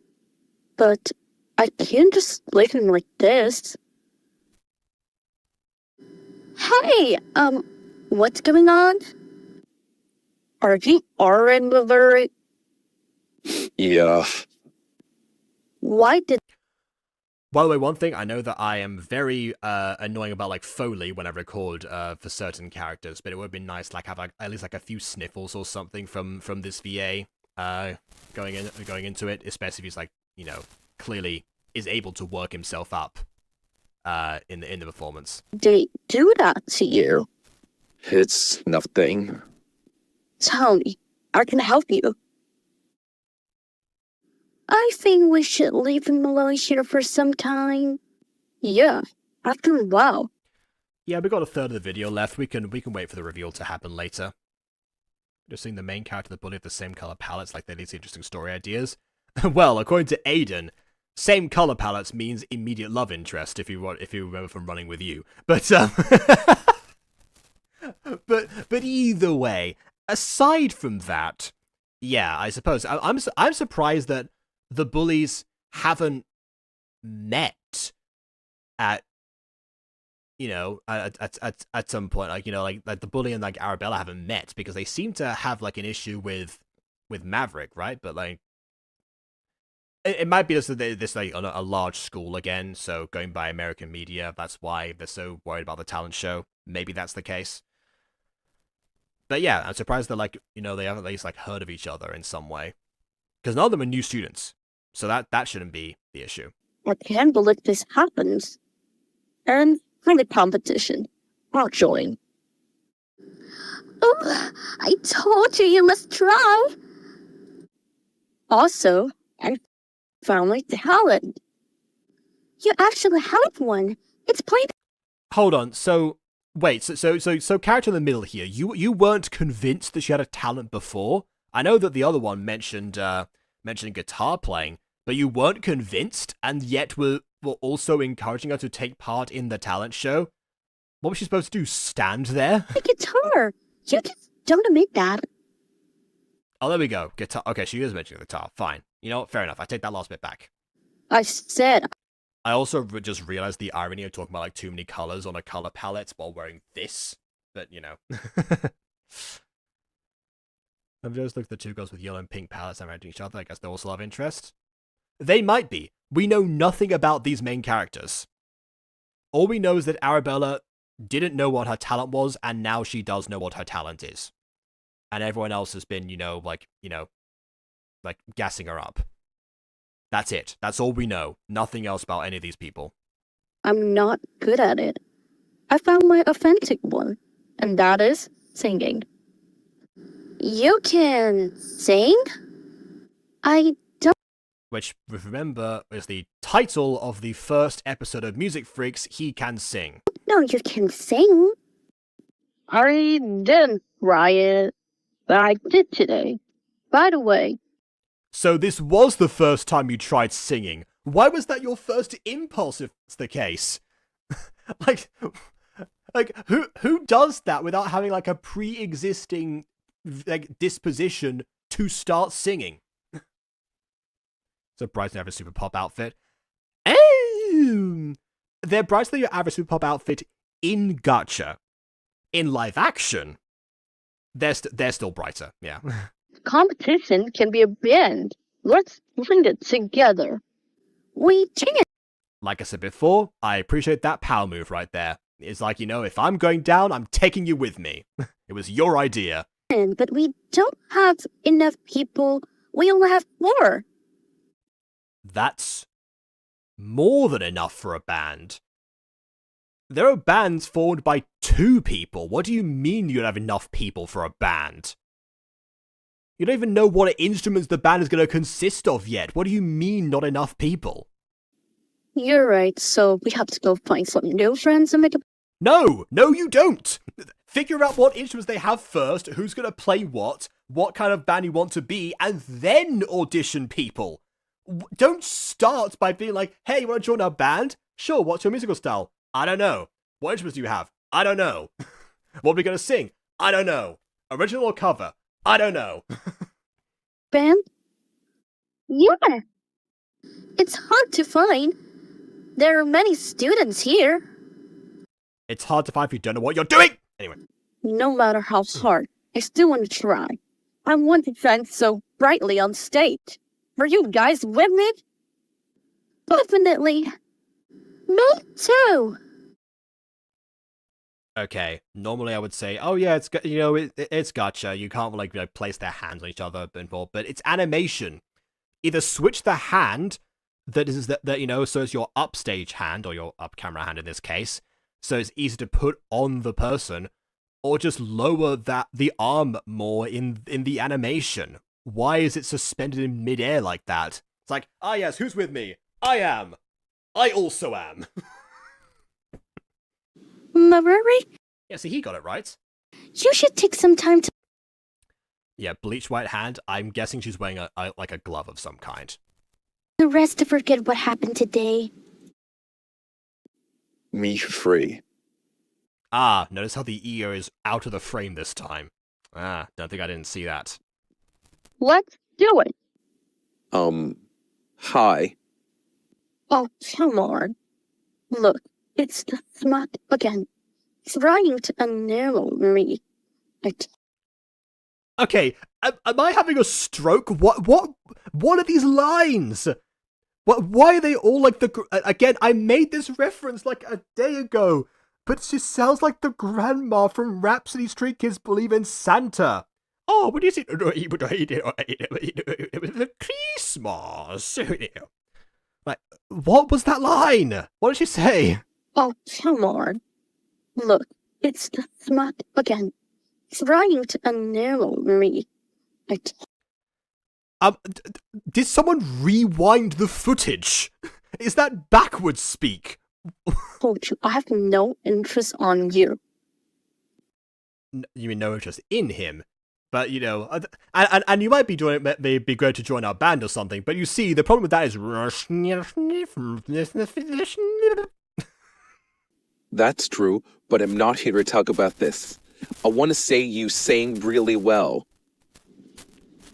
But I can't just leave him like this. Hey, what's going on? Are we already very... Yeah. Why did... By the way, one thing, I know that I am very annoying about, like, Foley when I record for certain characters, but it would have been nice to, like, have, like, at least, like, a few sniffles or something from this VA going into it, especially if he's, like, clearly is able to work himself up in the performance. they do that to you? It's nothing. Tell me, I can help you. I think we should leave him alone here for some time. Yeah, after a while. Yeah, we got a third of the video left. We can wait for the reveal to happen later. Just seeing the main character and the bully have the same color palettes, like they lead to interesting story ideas. Well, according to Aiden, same color palettes means immediate love interest. If you remember from Running with You, but but either way, aside from that, yeah, I suppose I'm surprised that the bullies haven't met at at some point, like like the bully and like Arabella haven't met because they seem to have like an issue with Maverick, right? But like it might be just that this like on a large school again, so going by American media, that's why they're so worried about the talent show. Maybe that's the case. But yeah, I'm surprised that like they haven't at least like heard of each other in some way, because none of them are new students. So that shouldn't be the issue. I can't believe this happens. And for the competition, I'll join. Oh, I told you must try. Also, I found my talent. You actually have one. It's played. Hold on. So wait. So character in the middle here. You weren't convinced that she had a talent before. I know that the other one mentioned guitar playing, but you weren't convinced, and yet were also encouraging her to take part in the talent show. What was she supposed to do? Stand there? The guitar. You just don't admit that. Oh, there we go. Guitar. Okay, she is mentioning guitar. Fine. You know what? Fair enough. I take that last bit back. I said I also just realized the irony of talking about like too many colors on a color palette while wearing this, but you know. I've just looked at the two girls with yellow and pink palettes and around each other. I guess they also have interest. They might be. We know nothing about these main characters. All we know is that Arabella didn't know what her talent was, and now she does know what her talent is. And everyone else has been, like gassing her up. That's it. That's all we know. Nothing else about any of these people. I'm not good at it. I found my authentic one, and that is singing. You can sing? I don't. Which, remember, is the title of the first episode of Music Freaks, He Can Sing. know you can sing. I didn't, Riot. But I did today. By the way. So this was the first time you tried singing. Why was that your first impulse if it's the case? like who does that without having like a pre-existing like disposition to start singing? So Bryce have a super pop outfit. They're brighter than your average super pop outfit in Gacha. In live action, they're still brighter. Yeah. Competition can be a band. Let's bring it together. We can. Like I said before, I appreciate that power move right there. It's like, if I'm going down, I'm taking you with me. It was your idea. But we don't have enough people. We only have 4. That's more than enough for a band. There are bands formed by 2 people. What do you mean you don't have enough people for a band? You don't even know what instruments the band is going to consist of yet. What do you mean not enough people? You're right, so we have to go find some new friends and make a... No, you don't! Figure out what instruments they have first, who's going to play what kind of band you want to be, and then audition people. Don't start by being like, hey, you want to join our band? Sure, what's your musical style? I don't know. What instruments do you have? I don't know. What are we going to sing? I don't know. Original or cover? I don't know. Band? Yeah. It's hard to find. There are many students here. It's hard to find if you don't know what you're doing! Anyway. No matter how hard, I still want to try. I want to shine so brightly on stage. Are you guys with me? Definitely. Me too. Okay, normally I would say, oh yeah, it's Gacha. You can't place their hands on each other, but it's animation. Either switch the hand that so it's your upstage hand or your up camera hand in this case, so it's easy to put on the person, or just lower the arm more in the animation. Why is it suspended in midair like that? It's like, yes, who's with me? I am. I also am. Maruri? Yeah, see, he got it right. You should take some time to... Yeah, bleach white hand. I'm guessing she's wearing a glove of some kind. The rest to forget what happened today. Me free. Notice how the ear is out of the frame this time. Don't think I didn't see that. Let's do it. Hi. Oh, come on. Look, it's the smut again. Trying to unnerve me. Okay, am I having a stroke? What are these lines? Why are they all like again, I made this reference like a day ago, but she sounds like the grandma from Rhapsody Street Kids Believe in Santa. Oh, what is it? Christmas. Like, what was that line? What did she say? Oh, come on. Look, it's the smut again. Trying to unnerve me. Did someone rewind the footage? Is that backwards speak? Told you, I have no interest on you. You mean no interest in him? But, and you might be doing it, may be great to join our band or something, but you see, the problem with that is... That's true, but I'm not here to talk about this. I want to say you sang really well.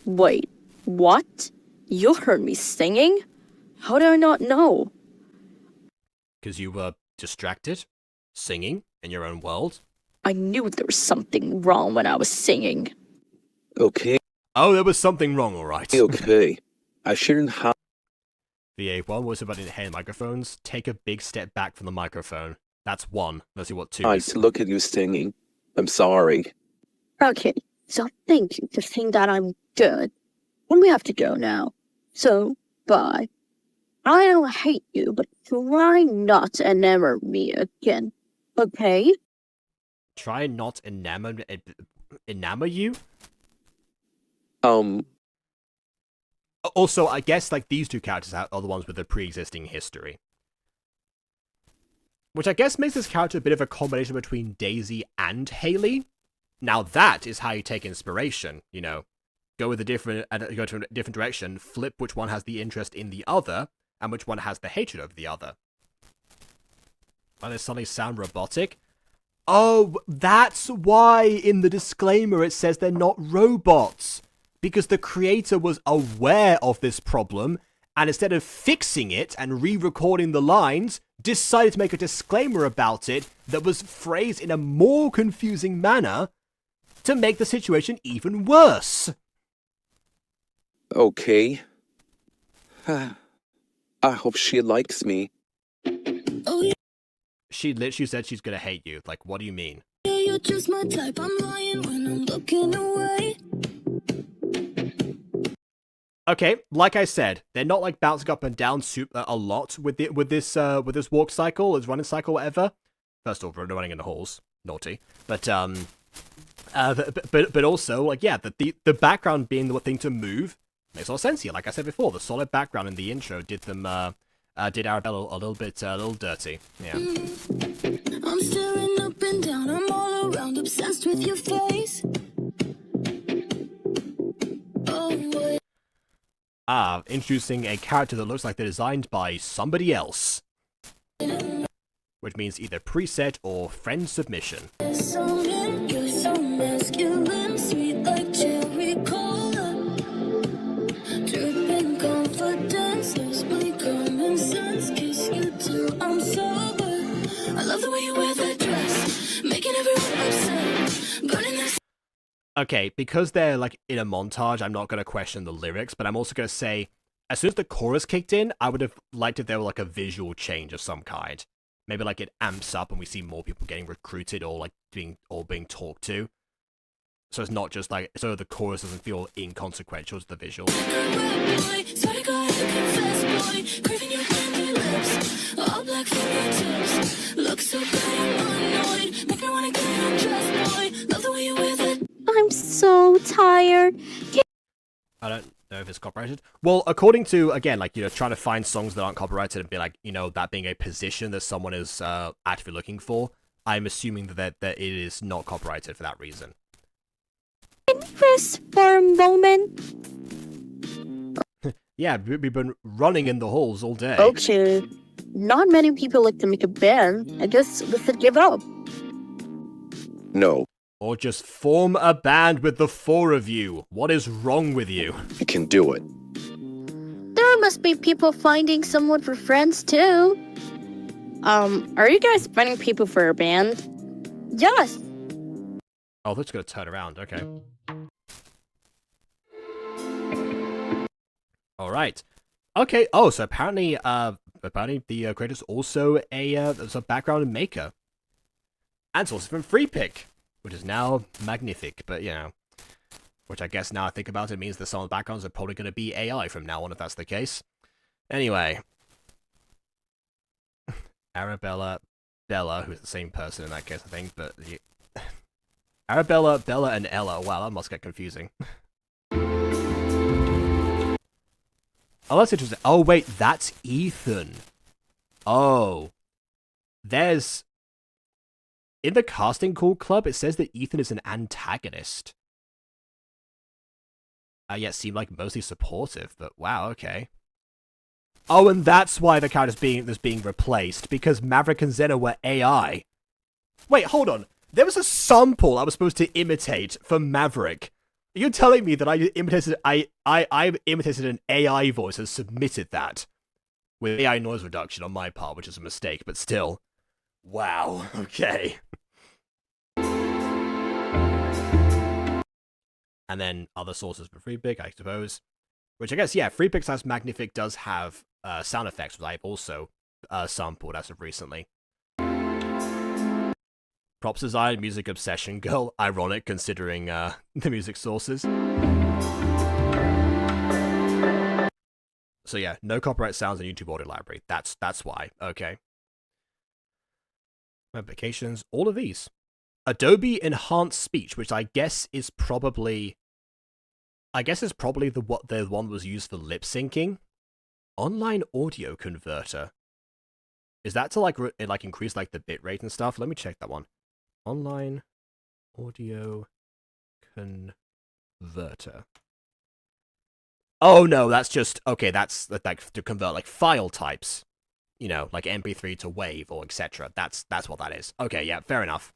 Wait, what? You heard me singing? How do I not know? because you were distracted, singing in your own world. I knew there was something wrong when I was singing. Okay, Oh, there was something wrong, alright. okay. I shouldn't have. VA, one was about inhaling microphones. Take a big step back from the microphone. That's one. Let's see what two I is. to look at you singing. I'm sorry. Okay, so thank you to think that I'm good. When we have to go now. So, bye. I don't hate you, but try not to enamor me again. Okay? Try not enamor you? Also, I guess like these two characters are the ones with the pre-existing history. Which I guess makes this character a bit of a combination between Daisy and Haley. Now that is how you take inspiration, you know. Go to a different direction, flip which one has the interest in the other, and which one has the hatred of the other. Why they suddenly sound robotic? Oh, that's why in the disclaimer it says they're not robots. Because the creator was aware of this problem, and instead of fixing it and re-recording the lines, decided to make a disclaimer about it that was phrased in a more confusing manner to make the situation even worse. Okay. I hope she likes me. Oh, yeah, She literally said she's gonna hate you. Like, what do you mean? you're just my type. I'm lying when I'm looking away. Okay, like I said, they're not like bouncing up and down a lot with this walk cycle, this running cycle, whatever. First of all, we're running in the halls, naughty. But also like yeah, the background being the thing to move makes a lot of sense here. Like I said before, the solid background in the intro did them did Arabella a little dirty. Yeah. I'm staring up and down. I'm all around, obsessed with your face. Oh, wait. Introducing a character that looks like they're designed by somebody else. Which means either preset or friend submission. You're so masculine, sweet like cherry cola. Dripping confidence, lost my common sense. Kiss you till I'm sober. I love the way you wear that dress, making everyone upset. Burning that. Okay, because they're like in a montage, I'm not going to question the lyrics, but I'm also going to say, as soon as the chorus kicked in, I would have liked if there were like a visual change of some kind. Maybe like it amps up and we see more people getting recruited or like being talked to. So it's not just like, so the chorus doesn't feel inconsequential to the visuals. I'm so tired. I don't know if it's copyrighted. Well, according to, again, like, you know, trying to find songs that aren't copyrighted and be like, you know, that being a position that someone is actively looking for, I'm assuming that it is not copyrighted for that reason. Rest for a moment. Yeah, we've been running in the halls all day. Okay. Not many people like to make a band. I guess we should give up. No, Or just form a band with the four of you. What is wrong with you? I can do it. There must be people finding someone for friends too. Are you guys finding people for a band? Yes. Oh, that's gonna turn around. Okay. All right. Okay. Oh, so apparently the creator's also a background maker, and it's also from Free Pick, which is now magnific. But you know, which I guess now I think about it means that some of the backgrounds are probably going to be AI from now on if that's the case. Anyway, Arabella, Bella, who's the same person in that case, I think, but Arabella, Bella, and Ella. Wow, that must get confusing. Oh, that's interesting. Oh, wait, that's Ethan. Oh. There's... In the casting call club, it says that Ethan is an antagonist. Yet seemed like mostly supportive, but wow, okay. Oh, and that's why the character's being replaced, because Maverick and Zena were AI. Wait, hold on. There was a sample I was supposed to imitate for Maverick. Are you telling me that I imitated an AI voice and submitted that? with AI noise reduction on my part, which is a mistake, but still. Wow, okay. And then other sources for FreePic, I suppose. Which I guess, yeah, FreePic / Magnific does have sound effects, which I've also sampled as of recently. Props design, music obsession girl. Ironic considering the music sources. So yeah, no copyright sounds in YouTube audio library. That's why. Okay. Applications, all of these. Adobe Enhanced Speech, which I guess is probably the one was used for lip syncing. Online audio converter. Is that to like increase like the bit rate and stuff? Let me check that one. Online audio converter. Oh no, that's just okay. That's like to convert like file types, you know, like MP3 to WAV or etc. That's what that is. Okay, yeah, fair enough.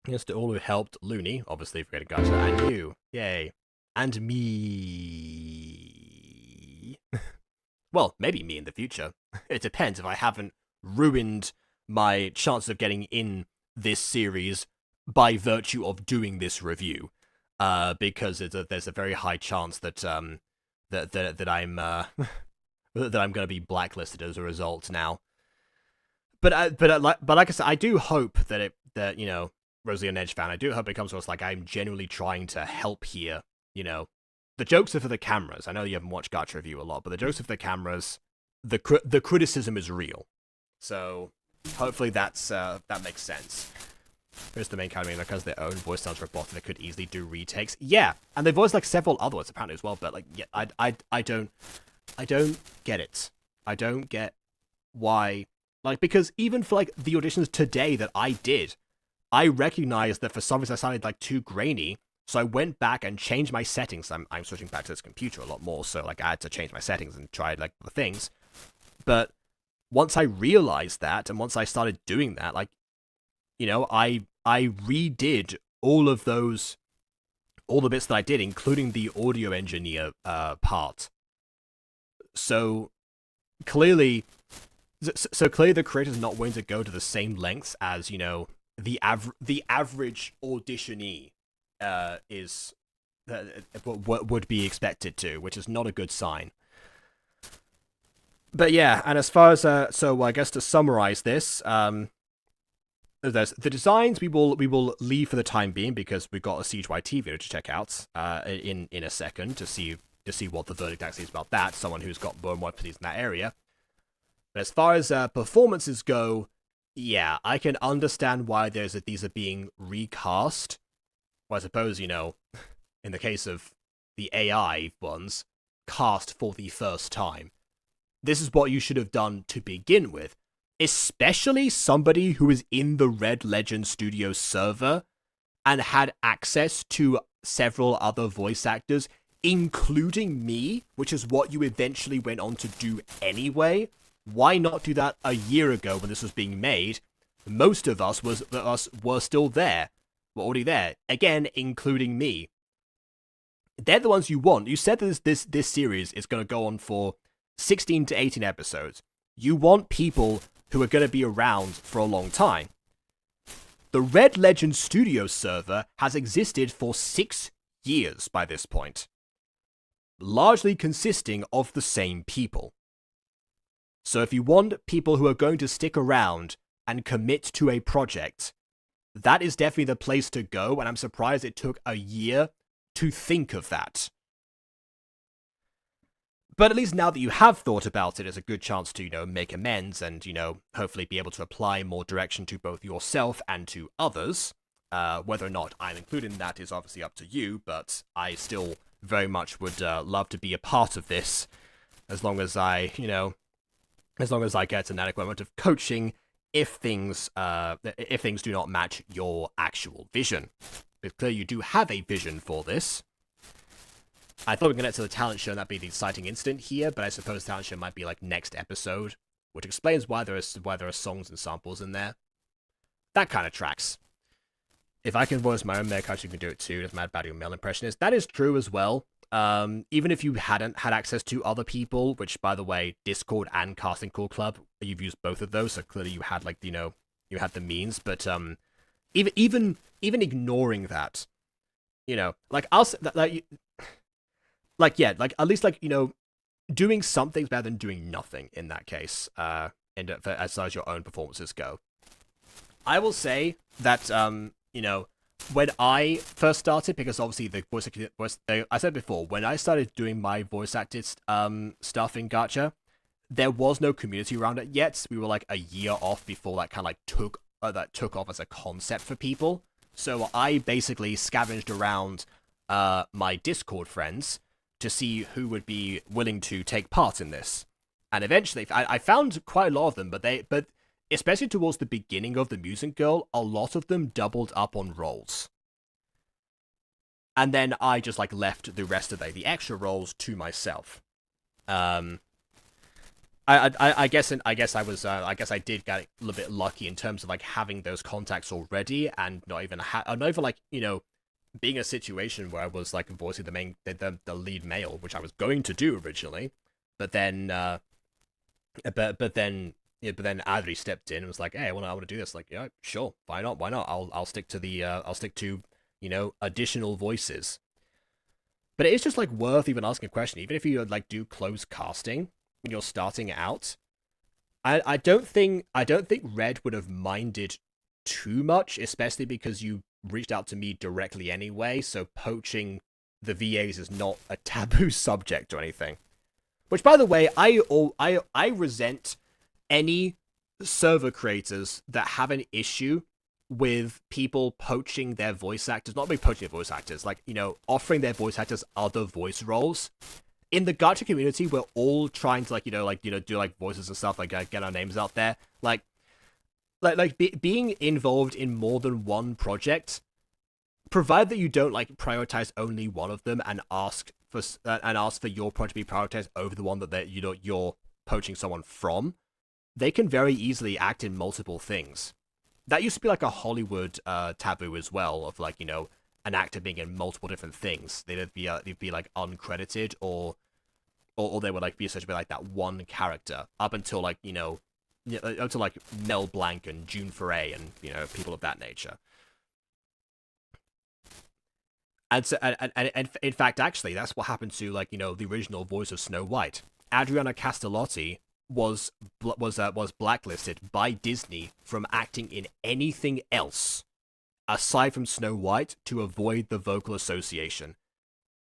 Here's to all who helped Looney, obviously for getting Gacha, and you, yay, and me. Well, maybe me in the future. It depends if I haven't ruined my chance of getting in this series by virtue of doing this review, because there's a very high chance that that I'm that I'm going to be blacklisted as a result now. But like I said, I do hope that you know, Rosalina and Edge fan, I do hope it comes across like I'm genuinely trying to help here. You know, the jokes are for the cameras. I know you haven't watched Gacha review a lot, but the jokes are for the cameras. The criticism is real. So hopefully that makes sense. Here's the main category because their own voice sounds robotic. They could easily do retakes. Yeah, and they voiced like several other ones apparently as well. But like, yeah, I don't get it. I don't get why. Like, because even for like the auditions today that I did, I recognized that for some reason I sounded like too grainy. So I went back and changed my settings. I'm switching back to this computer a lot more. So like I had to change my settings and try like the things. But once I realized that, and once I started doing that, like, you know, I redid all the bits that I did, including the audio engineer part. So clearly the creator's not willing to go to the same lengths as, you know, the average auditionee is what would be expected to, which is not a good sign. But yeah, and as far as so I guess to summarize this, there's the designs we will leave for the time being because we've got a SiegeYT video to check out in a second to see what the verdict actually is about that. Someone who's got more and more expertise in that area. But as far as performances go, yeah, I can understand why these are being recast. Well, I suppose, you know, in the case of the AI ones, cast for the first time. This is what you should have done to begin with. Especially somebody who is in the Red Legend Studio server and had access to several other voice actors, including me, which is what you eventually went on to do anyway. Why not do that a year ago when this was being made? Most of us were still there. Were already there. Again, including me. They're the ones you want. You said that this series is going to go on for 16 to 18 episodes. You want people who are going to be around for a long time. The Red Legend Studio server has existed for 6 years by this point, largely consisting of the same people. So if you want people who are going to stick around and commit to a project, that is definitely the place to go, and I'm surprised it took a year to think of that. But at least now that you have thought about it, it's a good chance to, you know, make amends and, you know, hopefully be able to apply more direction to both yourself and to others. Whether or not I'm included in that is obviously up to you, but I still very much would love to be a part of this, as long as I, you know, as long as I get an adequate amount of coaching if things do not match your actual vision. It's clear you do have a vision for this. I thought we were going to get to the talent show and that'd be the exciting incident here, but I suppose talent show might be like next episode, which explains why there are songs and samples in there. That kind of tracks. If I can voice my own male character, you can do it too. Doesn't matter about your male impression is. That is true as well. even if you hadn't had access to other people, which by the way, Discord and Casting Call Club, you've used both of those, so clearly you had like, you had the means, but even ignoring that, like at least like, doing something's better than doing nothing in that case, as far as your own performances go. I will say that, when I first started, because obviously the I said before, when I started doing my voice acted stuff in Gacha, there was no community around it yet. We were like a year off before that kind of like took off as a concept for people. So I basically scavenged around my Discord friends to see who would be willing to take part in this. And eventually, I found quite a lot of them, but especially towards the beginning of the Music Girl, a lot of them doubled up on roles. And then I just like left the rest of the extra roles to myself. I guess I did get a little bit lucky in terms of like having those contacts already, and not even like being in a situation where I was like voicing the lead male, which I was going to do originally, but then Adri stepped in and was like, "Hey, I want to do this." Like, yeah, sure, why not? I'll stick to additional voices. But it is just like worth even asking a question, even if you like do closed casting when you're starting out. I don't think Red would have minded too much, especially because you reached out to me directly anyway. So poaching the VAs is not a taboo subject or anything. Which, by the way, I resent any server creators that have an issue with people poaching their voice actors, not really poaching their voice actors, like, offering their voice actors other voice roles. In the Gacha community, we're all trying to do like voices and stuff, like get our names out there. Being involved in more than one project, provided that you don't like prioritize only one of them and ask for your project to be prioritized over the one that you're poaching someone from, they can very easily act in multiple things. That used to be like a Hollywood taboo as well, of like, an actor being in multiple different things. They'd be like uncredited, or they would like be such a like that one character up until like up to like Mel Blanc and June Foray and people of that nature. And so, and in fact, actually, that's what happened to like the original voice of Snow White. Adriana Castellotti was blacklisted by Disney from acting in anything else aside from Snow White to avoid the vocal association.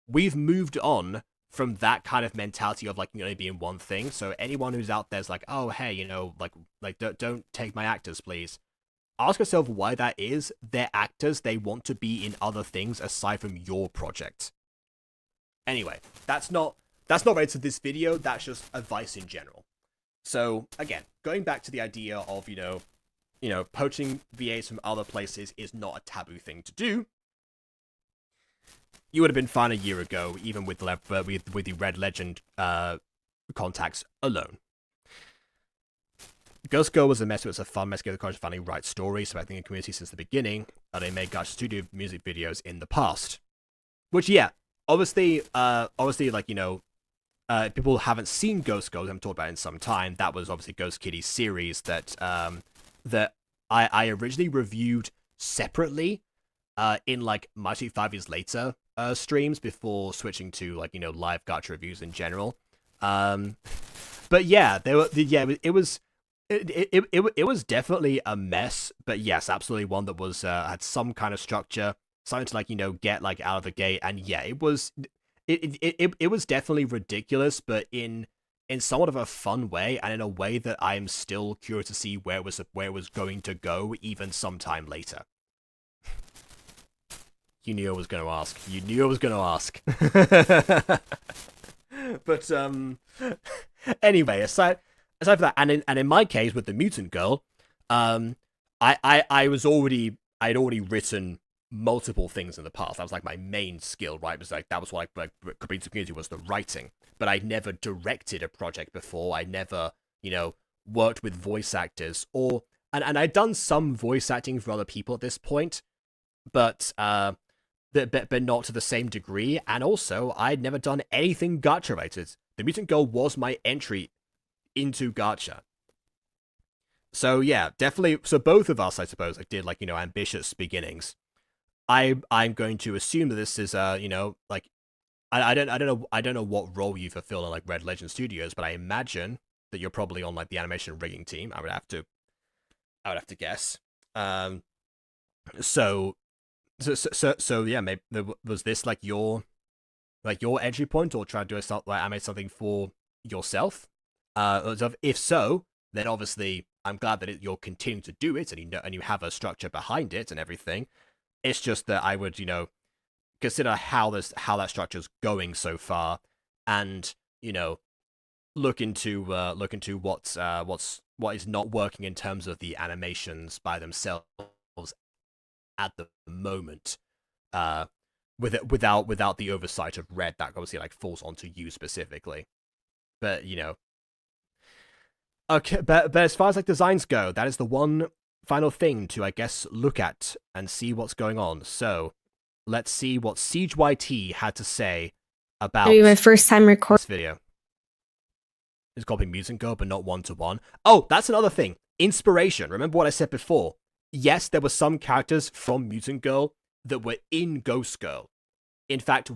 We've moved on from that kind of mentality of like only being one thing. So anyone who's out there's like, oh hey, like don't take my actors, please. Ask yourself why that is. They're actors. They want to be in other things aside from your project. Anyway, that's not related to this video. That's just advice in general. So again, going back to the idea of poaching VAs from other places is not a taboo thing to do. You would have been fine a year ago, even with the Red Legend contacts alone. Ghost Girl was a mess. It was a fun mess. The college finally write stories, so I think the community since the beginning. They made Gacha Studio music videos in the past, which obviously, like people haven't seen Ghost Girl. I haven't talked about it in some time. That was obviously Ghost Kitty's series that I originally reviewed separately in like Mighty 5 Years Later streams before switching to like live Gacha reviews in general. But yeah, it was definitely a mess. But yes, absolutely one that was had some kind of structure, something to like get like out of the gate. And yeah, it was definitely ridiculous, but in somewhat of a fun way, and in a way that I'm still curious to see where it was going to go even sometime later. You knew I was going to ask. You knew I was going to ask. But anyway, aside from that, and in my case with the Mutant Girl, I'd already written multiple things in the past. That was like my main skill, right? It was like that was what I bring to the community, was the writing. But I never directed a project before. I never, worked with voice actors, and I'd done some voice acting for other people at this point, but but not to the same degree. And also, I'd never done anything gacha related. The Mutant Girl was my entry into gacha. So yeah, definitely. So both of us, I suppose, like did like ambitious beginnings. I'm going to assume that this is like I don't know what role you fulfill in like Red Legend Studios, but I imagine that you're probably on like the animation rigging team. I would have to guess. So yeah, maybe was this like your entry point, or try to do animate something for yourself? If so, then obviously I'm glad that you're continuing to do it, and you have a structure behind it and everything. It's just that I would consider how that structure's going so far, and look into what is not working in terms of the animations by themselves at the moment, without the oversight of Red that obviously like falls onto you specifically. But okay, but as far as like designs go, that is the one final thing to, I guess, look at and see what's going on. So let's see what SiegeYT had to say about my first time recording this video. It's called Mutant Girl, but not one-to-one. Oh, that's another thing. Inspiration. Remember what I said before? Yes, there were some characters from Mutant Girl that were in Ghost Girl. In fact,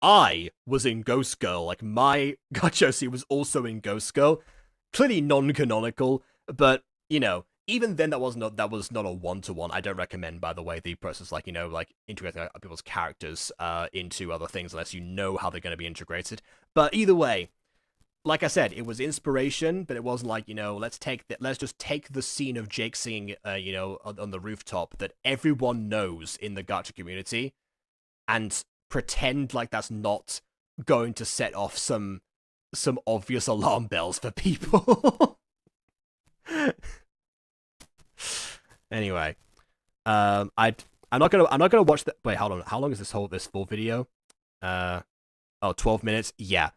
I was in Ghost Girl. Like, my Gacha was also in Ghost Girl. Clearly non-canonical, but even then that was not a one-to-one. I don't recommend, by the way, the process like integrating people's characters into other things unless you know how they're going to be integrated. But either way, like I said, it was inspiration, but it wasn't like, let's just take the scene of Jake singing, on the rooftop that everyone knows in the gacha community and pretend like that's not going to set off some obvious alarm bells for people. Anyway, I'm not gonna watch the. Wait, hold on. How long is this full video? 12 minutes. Yeah,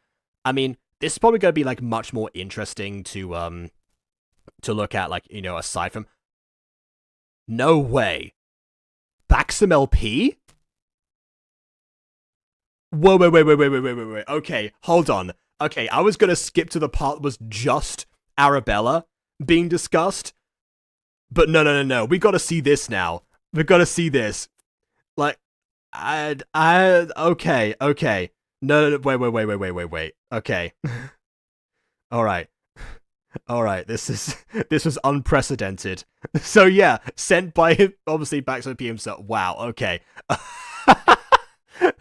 I mean, this is probably gonna be like much more interesting to look at, like, aside from. No way, Baxam LP. Whoa, wait. Okay, hold on. Okay, I was gonna skip to the part that was just Arabella being discussed. But no. We gotta see this now. We gotta see this. Like, okay. No, wait. Okay. Alright, this was unprecedented. So yeah, sent by, obviously, Baxter P himself. Wow, okay.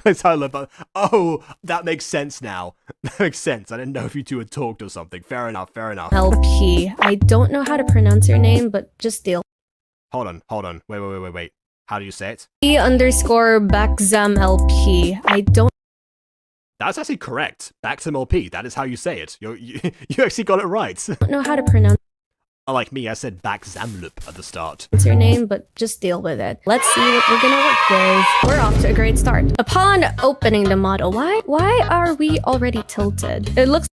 That's how I love that. Oh, that makes sense now. That makes sense. I didn't know if you two had talked or something. Fair enough. LP. I don't know how to pronounce your name, but just deal. Hold on. Wait. How do you say it? _Baxam LP. I don't. That's actually correct. Baxam LP. That is how you say it. You actually got it right. Don't know how to pronounce. Like me, I said Baxamlup at the start. It's your name, but just deal with it. Let's see what we're gonna work with. We're off to a great start. Upon opening the model, why are we already tilted? It looks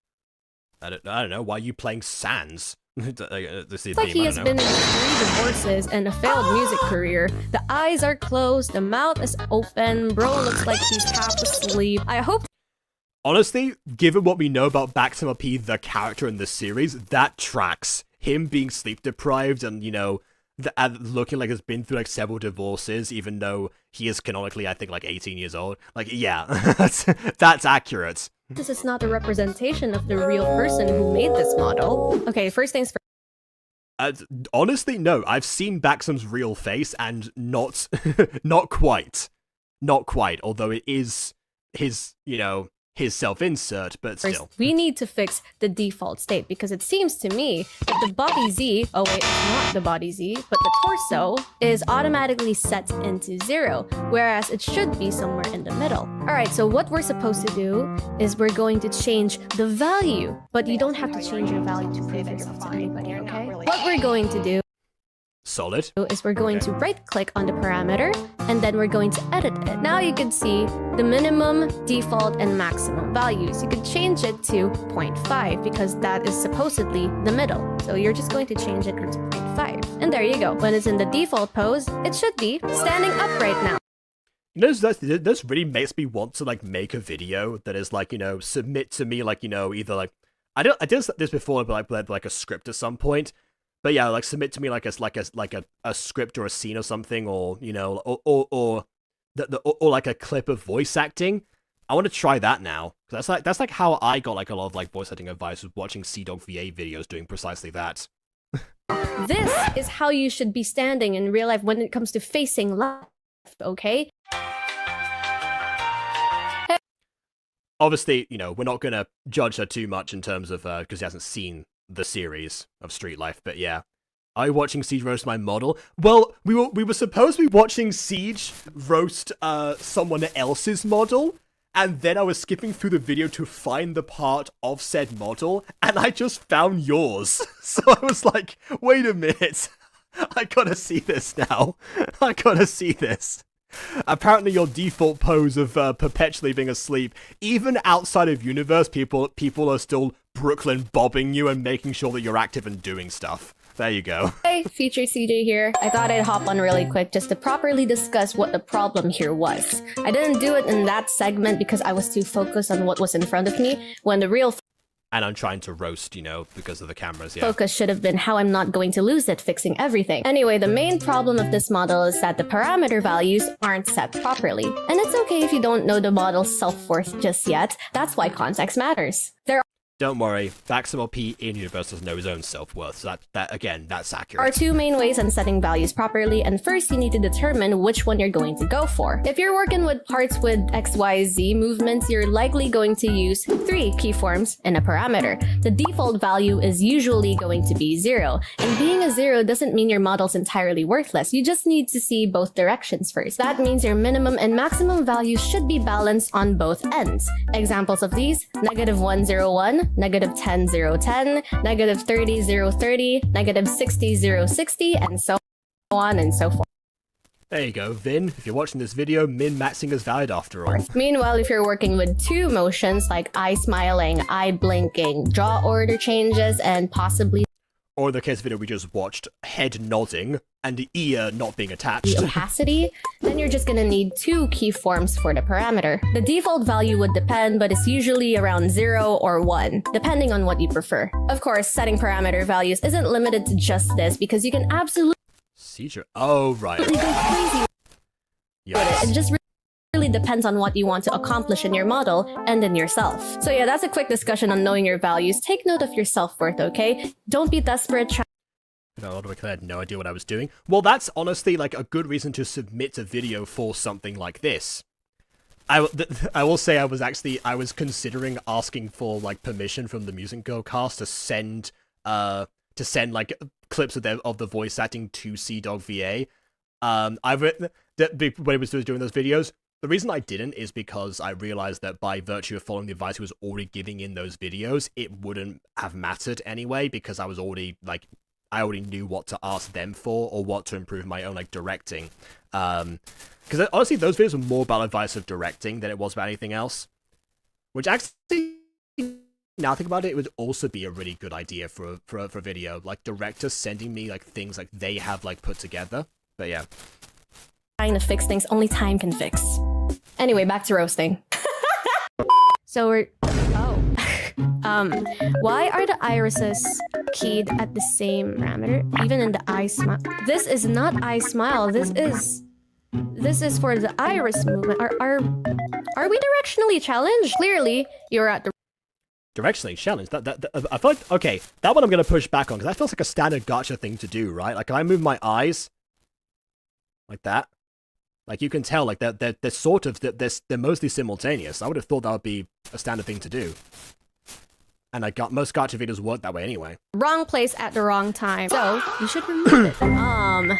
I don't know. Why are you playing Sans? like he has been in 3 divorces and a failed music career. The eyes are closed, the mouth is open, bro looks like he's half asleep. I hope. Honestly, given what we know about Baxam LP, the character in this series, that tracks. Him being sleep deprived and, looking like he's been through like several divorces, even though he is canonically, I think, like 18 years old. Like, yeah, that's accurate. This is not a representation of the real person who made this model. Okay, first things first. Honestly, no. I've seen Baxam's real face, and not quite. Although it is his, his self-insert, but still. First, we need to fix the default state, because it seems to me that the body Z, oh wait, not the body Z, but the torso, is automatically set into 0, whereas it should be somewhere in the middle. Alright, so what we're supposed to do is we're going to change the value, but you don't have to change your value to prove yourself to anybody, okay? What we're going to do Solid. is we're going to right click on the parameter and then we're going to edit it. Now you can see the minimum, default, and maximum values. You could change it to 0.5 because that is supposedly the middle. So you're just going to change it into 0.5. And there you go. When it's in the default pose, it should be standing upright now. You know, this really makes me want to like make a video that is like, you know, submit to me like, you know, either like I did this before, but like a script at some point. But yeah, like submit to me like a script or a scene or something, or you know, or like a clip of voice acting. I want to try that now. That's like how I got like a lot of like voice acting advice, was watching CDogVA videos doing precisely that. This is how you should be standing in real life when it comes to facing left, okay? Obviously, you know, we're not gonna judge her too much in terms of because he hasn't seen the series of Street Life, but yeah. Are you watching Siege roast my model? Well, we were supposed to be watching Siege roast someone else's model, and then I was skipping through the video to find the part of said model, and I just found yours. So I was like, wait a minute. I gotta see this now. I gotta see this. Apparently your default pose of perpetually being asleep, even outside of universe, people are still Brooklyn bobbing you and making sure that you're active and doing stuff. There you go. Hey, featured CJ here. I thought I'd hop on really quick just to properly discuss what the problem here was. I didn't do it in that segment because I was too focused on what was in front of me, when the real And I'm trying to roast, you know, because of the cameras, yeah. focus should have been how I'm not going to lose it fixing everything. Anyway, the main problem of this model is that the parameter values aren't set properly. And it's okay if you don't know the model's self-worth just yet. That's why context matters. There Don't worry, Maximal P in universe doesn't know his own self-worth, so that again, that's accurate. are two main ways on setting values properly, and first you need to determine which one you're going to go for. If you're working with parts with XYZ movements, you're likely going to use 3 keyforms in a parameter. The default value is usually going to be 0, and being a 0 doesn't mean your model's entirely worthless. You just need to see both directions first. That means your minimum and maximum values should be balanced on both ends. Examples of these: -101, -10,010, -30,030, -60,060, and so on and so forth. There you go, Vin. If you're watching this video, min-maxing is valid after all. Meanwhile, if you're working with 2 motions like eye smiling, eye blinking, jaw order changes, and possibly Or in the case of the video we just watched, head nodding and the ear not being attached. opacity, then you're just gonna need 2 keyforms for the parameter. The default value would depend, but it's usually around 0 or 1, depending on what you prefer. Of course, setting parameter values isn't limited to just this, because you can absolutely Seizure. Oh, right. go crazy with it. Yes. It just really depends on what you want to accomplish in your model and in yourself. So yeah, that's a quick discussion on knowing your values. Take note of your self-worth, okay? Don't be desperate. No, I had no idea what I was doing. Well, that's honestly like a good reason to submit a video for something like this. I will say I was considering asking for like permission from the Music Girl cast to send like clips of the voice acting to CDogVA. When it was doing those videos. The reason I didn't is because I realized that by virtue of following the advice he was already giving in those videos, it wouldn't have mattered anyway, because I already knew what to ask them for or what to improve my own like directing. Because honestly, those videos were more about advice of directing than it was about anything else. Which actually, now I think about it, it would also be a really good idea for a video, like directors sending me like things like they have like put together. But yeah. Trying to fix things only time can fix. Anyway, back to roasting. So we're... why are the irises keyed at the same parameter, even in the eye smile? This is not eye smile. This is for the iris movement. Are we directionally challenged? Clearly, you're at the Directionally challenged. I feel like, okay, that one I'm gonna push back on, because that feels like a standard gacha thing to do, right? Like, if I move my eyes like that, like you can tell, like they're sort of they're mostly simultaneous. I would have thought that would be a standard thing to do. And most gacha videos work that way anyway. wrong place at the wrong time. So you should remove it.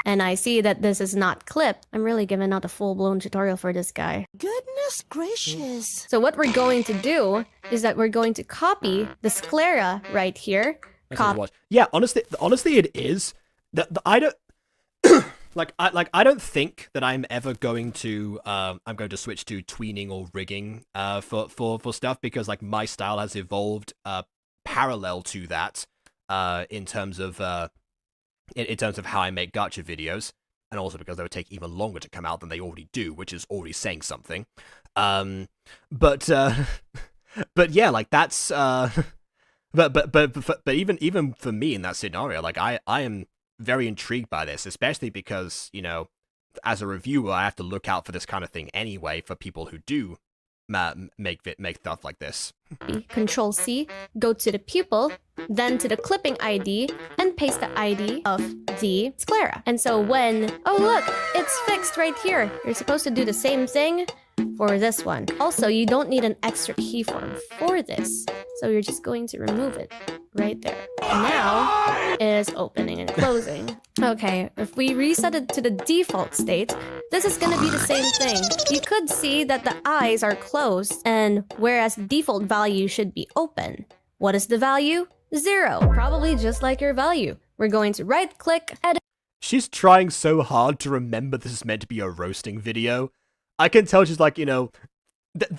And I see that this is not clipped. I'm really giving out a full-blown tutorial for this guy. Goodness gracious. So what we're going to do is that we're going to copy the sclera right here. Yeah, honestly, it is. I don't. I don't think that I'm ever going to switch to tweening or rigging for stuff, because like my style has evolved parallel to that in terms of how I make gacha videos. and also because they would take even longer to come out than they already do, which is already saying something. But yeah, like that's but even for me in that scenario, like I am very intrigued by this, especially because, you know, as a reviewer, I have to look out for this kind of thing anyway for people who do make stuff like this. Control C, go to the pupil, then to the clipping ID, and paste the ID of the sclera. And so when, oh look, it's fixed right here. You're supposed to do the same thing for this one. Also, you don't need an extra keyform for this, so you're just going to remove it right there. And now it is opening and closing. Okay, if we reset it to the default state, this is gonna be the same thing. You could see that the eyes are closed, and whereas default value should be open. What is the value? 0. Probably just like your value. We're going to right click, edit. She's trying so hard to remember this is meant to be a roasting video. I can tell she's like, you know,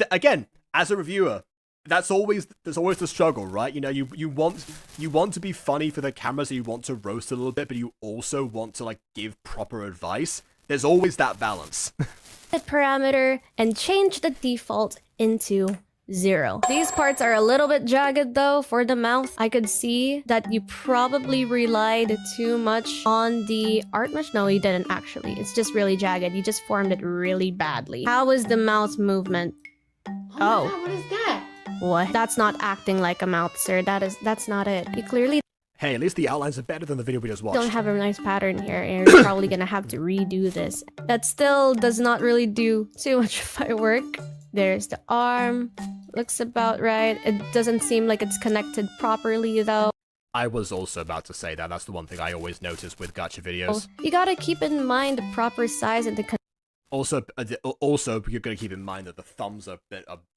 again, as a reviewer, there's always the struggle, right? You know, you want to be funny for the camera, so you want to roast a little bit, but you also want to like give proper advice. There's always that balance. Parameter and change the default into 0. These parts are a little bit jagged though for the mouth. I could see that you probably relied too much on the art mesh. No, you didn't actually. It's just really jagged. You just formed it really badly. How is the mouth movement? Oh. What is that? What? That's not acting like a mouth, sir. That's not it. You clearly Hey, at least the outlines are better than the video we just watched. don't have a nice pattern here, and you're probably gonna have to redo this. That still does not really do too much of my work. There's the arm. Looks about right. It doesn't seem like it's connected properly though. I was also about to say that. That's the one thing I always notice with gacha videos. You gotta keep in mind the proper size and the Also, you're going to keep in mind that the thumbs are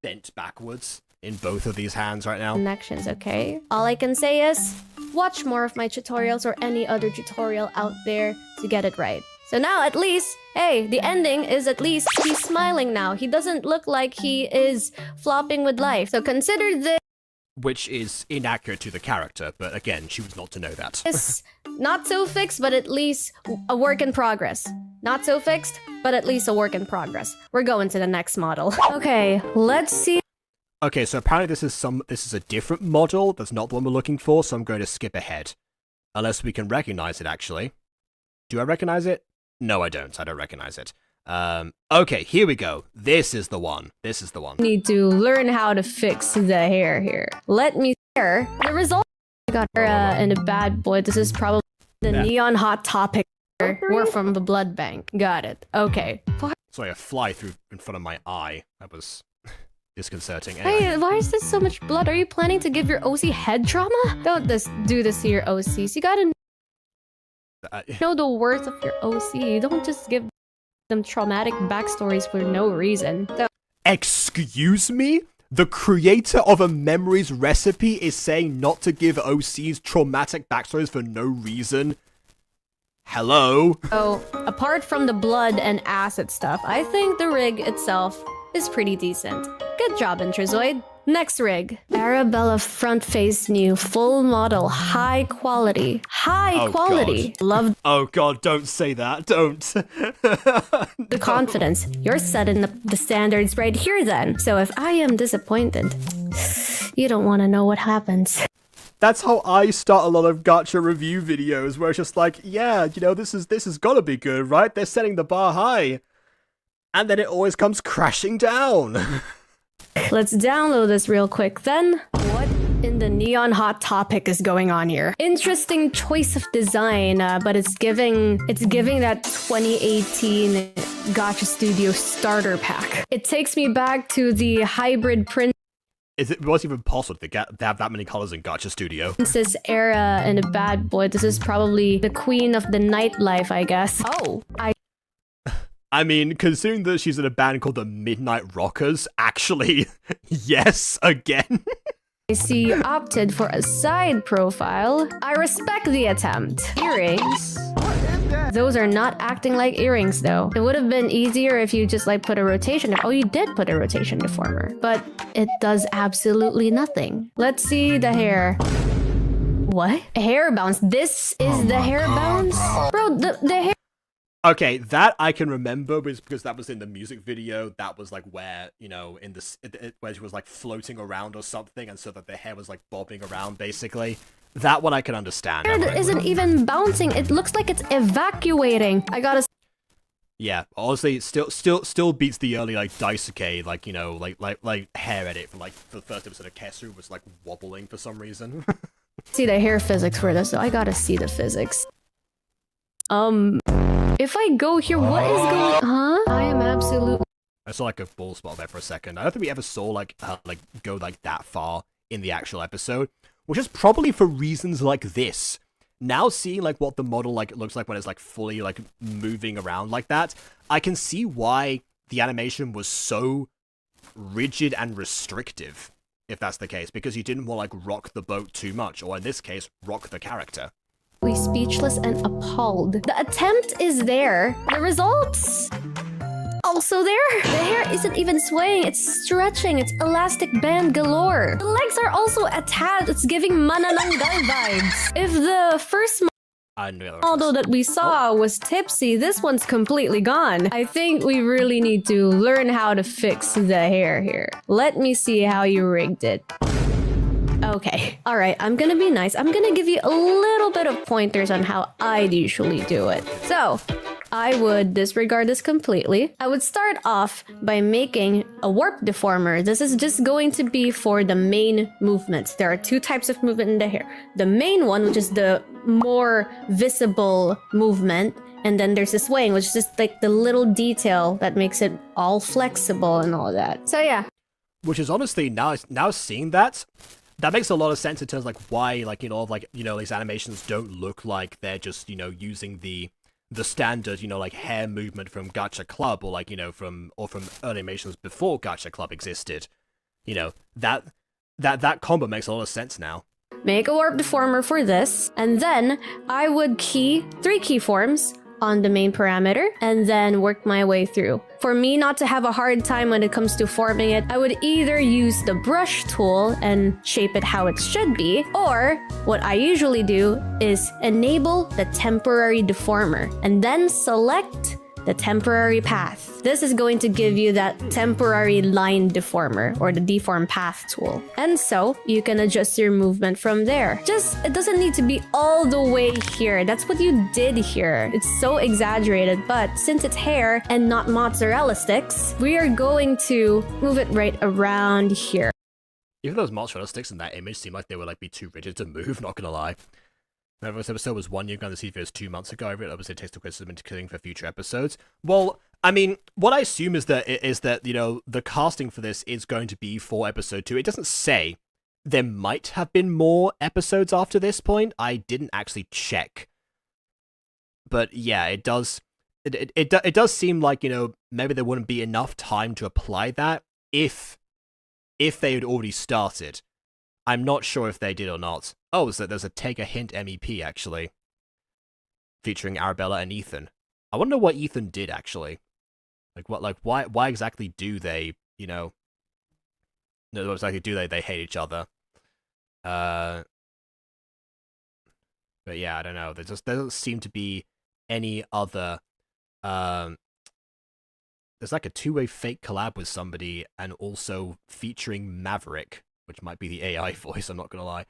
bent backwards in both of these hands right now. connections, okay? All I can say is, watch more of my tutorials or any other tutorial out there to get it right. So now at least, hey, the ending is at least he's smiling now. He doesn't look like he is flopping with life. So consider this Which is inaccurate to the character, but again, she was not to know that. not so fixed, but at least a work in progress. Not so fixed, but at least a work in progress. We're going to the next model. Okay, let's see. Okay, so apparently this is a different model. That's not the one we're looking for, so I'm going to skip ahead. Unless we can recognize it, actually. Do I recognize it? No, I don't. I don't recognize it. Okay, here we go. This is the one. This is the one. Need to learn how to fix the hair here. Let me share the result. I got her and a bad boy. This is probably the neon hot topic. We're from the blood bank. Got it. Okay. Sorry, a fly through in front of my eye. That was disconcerting. Anyway. Hey, why is there so much blood? Are you planning to give your OC head trauma? Don't do this to your OCs. You gotta know the worth of your OC. You don't just give them traumatic backstories for no reason. So Excuse me? The creator of a memories recipe is saying not to give OCs traumatic backstories for no reason? Hello? So, apart from the blood and acid stuff, I think the rig itself is pretty decent. Good job, Intrazoid. Next rig. Arabella front face new, full model, high quality. High quality. God. Love Oh god, don't say that. Don't. the confidence. You're setting the standards right here then. So if I am disappointed, you don't want to know what happens. That's how I start a lot of gacha review videos, where it's just like, yeah, you know, this has gotta be good, right? They're setting the bar high. And then it always comes crashing down. Let's download this real quick then. What in the neon hot topic is going on here? Interesting choice of design, but it's giving that 2018 Gacha Studio starter pack. It takes me back to the hybrid It wasn't even possible to have that many colors in Gacha Studio. Princess era and a bad boy. This is probably the queen of the nightlife, I guess. Oh, I mean, considering that she's in a band called the Midnight Rockers, actually, yes, again. I see you opted for a side profile. I respect the attempt. Earrings. Those are not acting like earrings though. It would have been easier if you just like put a rotation. Oh, you did put a rotation deformer, but it does absolutely nothing. Let's see the hair. What? A hair bounce. This is the hair bounce? Bro, the hair. Okay, that I can remember because that was in the music video. That was like where, you know, in this where she was like floating around or something, and so that the hair was like bobbing around basically. That one I can understand. It isn't even bouncing. It looks like it's evacuating. I gotta. Yeah, honestly, still beats the early like Daisuke, like, you know, like hair edit from like the first episode of Kesu was like wobbling for some reason. See the hair physics for this, so I gotta see the physics. If I go here, what is going? Huh? I am absolutely. I saw like a ball spot there for a second. I don't think we ever saw like go like that far in the actual episode, which is probably for reasons like this. Now seeing like what the model like looks like when it's like fully like moving around like that, I can see why the animation was so rigid and restrictive, if that's the case, because you didn't want to like rock the boat too much, or in this case, rock the character. Speechless and appalled. The attempt is there. The results also there. The hair isn't even swaying. It's stretching. It's elastic band galore. The legs are also attached. It's giving Manananggal vibes. If the first model that we saw was tipsy, this one's completely gone. I think we really need to learn how to fix the hair here. Let me see how you rigged it. Okay, all right, I'm gonna be nice. I'm gonna give you a little bit of pointers on how I'd usually do it. So, I would disregard this completely. I would start off by making a warp deformer. This is just going to be for the main movements. There are two types of movement in the hair. The main one, which is the more visible movement, and then there's the swaying, which is just like the little detail that makes it all flexible and all that. So yeah. Which is honestly, now seeing that makes a lot of sense in terms of like why, like, you know, like, you know, these animations don't look like they're just, you know, using the standard, you know, like hair movement from Gacha Club, or like, you know, from animations before Gacha Club existed. You know, that combo makes a lot of sense now. Make a warp deformer for this, and then I would key 3 keyforms on the main parameter and then work my way through. For me not to have a hard time when it comes to forming it, I would either use the brush tool and shape it how it should be, or what I usually do is enable the temporary deformer and then select the temporary path. This is going to give you that temporary line deformer, or the deform path tool. And so you can adjust your movement from there. It doesn't need to be all the way here. That's what you did here. It's so exaggerated, but since it's hair and not mozzarella sticks, we are going to move it right around here. Even those mozzarella sticks in that image seem like they would like be too rigid to move, not gonna lie. Remember, this episode was 1 year ago, and the seed videos 2 months ago. I realized obviously it takes the criticism into killing for future episodes. Well, I mean, what I assume is that you know, the casting for this is going to be for episode 2. It doesn't say. There might have been more episodes after this point. I didn't actually check, but yeah, it does. It does seem like, you know, maybe there wouldn't be enough time to apply that if they had already started. I'm not sure if they did or not. Oh, so there's a Take a Hint MEP, actually. Featuring Arabella and Ethan. I wonder what Ethan did, actually. Why exactly do they, you know... No, what exactly do they hate each other? But yeah, I don't know. There doesn't seem to be any other... There's like a two-way fake collab with somebody, and also featuring Maverick, which might be the AI voice, I'm not gonna lie.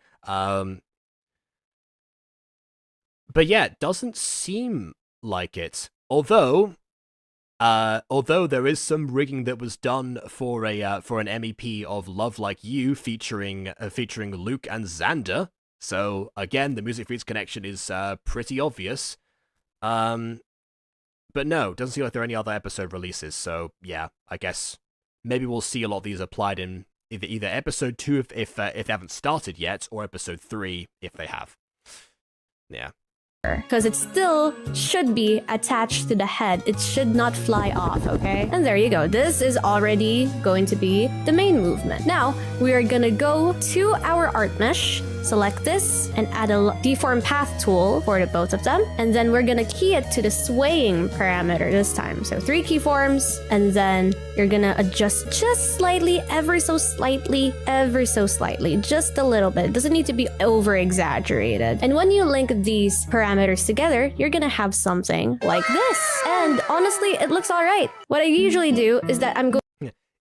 But yeah, it doesn't seem like it. Although there is some rigging that was done for an MEP of Love Like You featuring Luke and Xander. So again, the Music Freaks connection is pretty obvious. But no, doesn't seem like there are any other episode releases. So yeah, I guess maybe we'll see a lot of these applied in either episode 2 if they haven't started yet, or episode 3 if they have. Yeah. Because it still should be attached to the head. It should not fly off, okay? And there you go. This is already going to be the main movement. Now, we are gonna go to our art mesh, select this, and add a deform path tool for the both of them. And then we're gonna key it to the swaying parameter this time. So 3 keyforms, and then you're gonna adjust just slightly, ever so slightly, just a little bit. It doesn't need to be over-exaggerated. And when you link these parameters together, you're gonna have something like this. And honestly, it looks alright. What I usually do is that I'm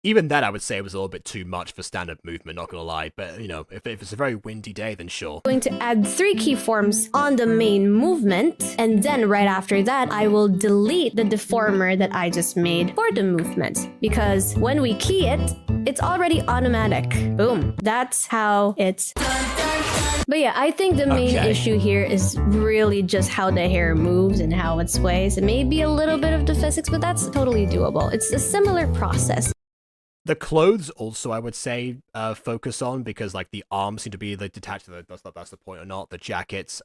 Even that, I would say, was a little bit too much for stand-up movement, not gonna lie. But, you know, if it's a very windy day, then sure. going to add 3 keyforms on the main movement, and then right after that, I will delete the deformer that I just made for the movement. Because when we key it, it's already automatic. Boom. That's how it's... But yeah, I think the main issue here is really just how the hair moves and how it sways. It may be a little bit of the physics, but that's totally doable. It's a similar process. The clothes also, I would say, focus on, because like the arms seem to be like, detached. That's the point or not. The jackets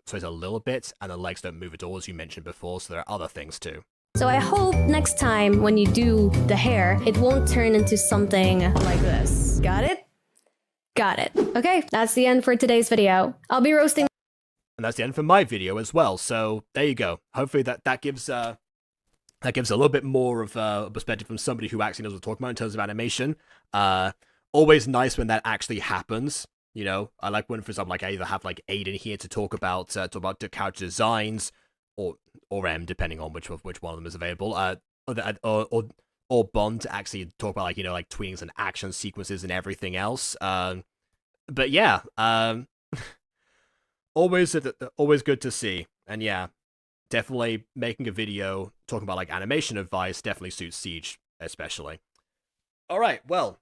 sways a little bit, and the legs don't move at all, as you mentioned before. So there are other things too. So I hope next time when you do the hair, it won't turn into something like this. Got it? Got it. Okay, that's the end for today's video. I'll be roasting. And that's the end for my video as well. So there you go. Hopefully that gives a little bit more of a perspective from somebody who actually knows what to talk about in terms of animation. Always nice when that actually happens. You know, I like when, for example, like I either have like Aiden here to talk about the character designs, or M, depending on which one of them is available. Or Bond to actually talk about, like, you know, like tweetings and action sequences and everything else. But yeah, always good to see. And yeah, definitely making a video talking about like animation advice definitely suits Siege especially. All right, well,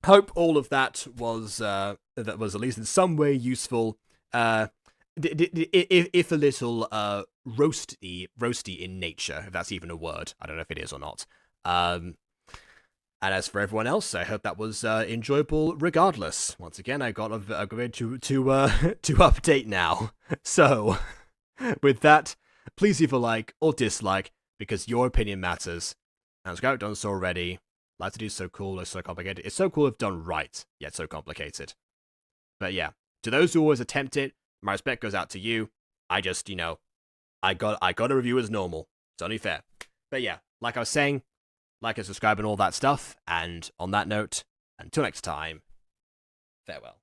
hope all of that was at least in some way useful. If a little roasty in nature, if that's even a word. I don't know if it is or not. And as for everyone else, I hope that was enjoyable regardless. Once again, I got a way to update now. So, with that, please leave a like or dislike, because your opinion matters. And if you haven't done so already, like to do so cool or so complicated. It's so cool if done right, yet so complicated. But yeah, to those who always attempt it, my respect goes out to you. I just, you know, I got a review as normal. It's only fair. But yeah, like I was saying, like and subscribe and all that stuff. And on that note, until next time, farewell.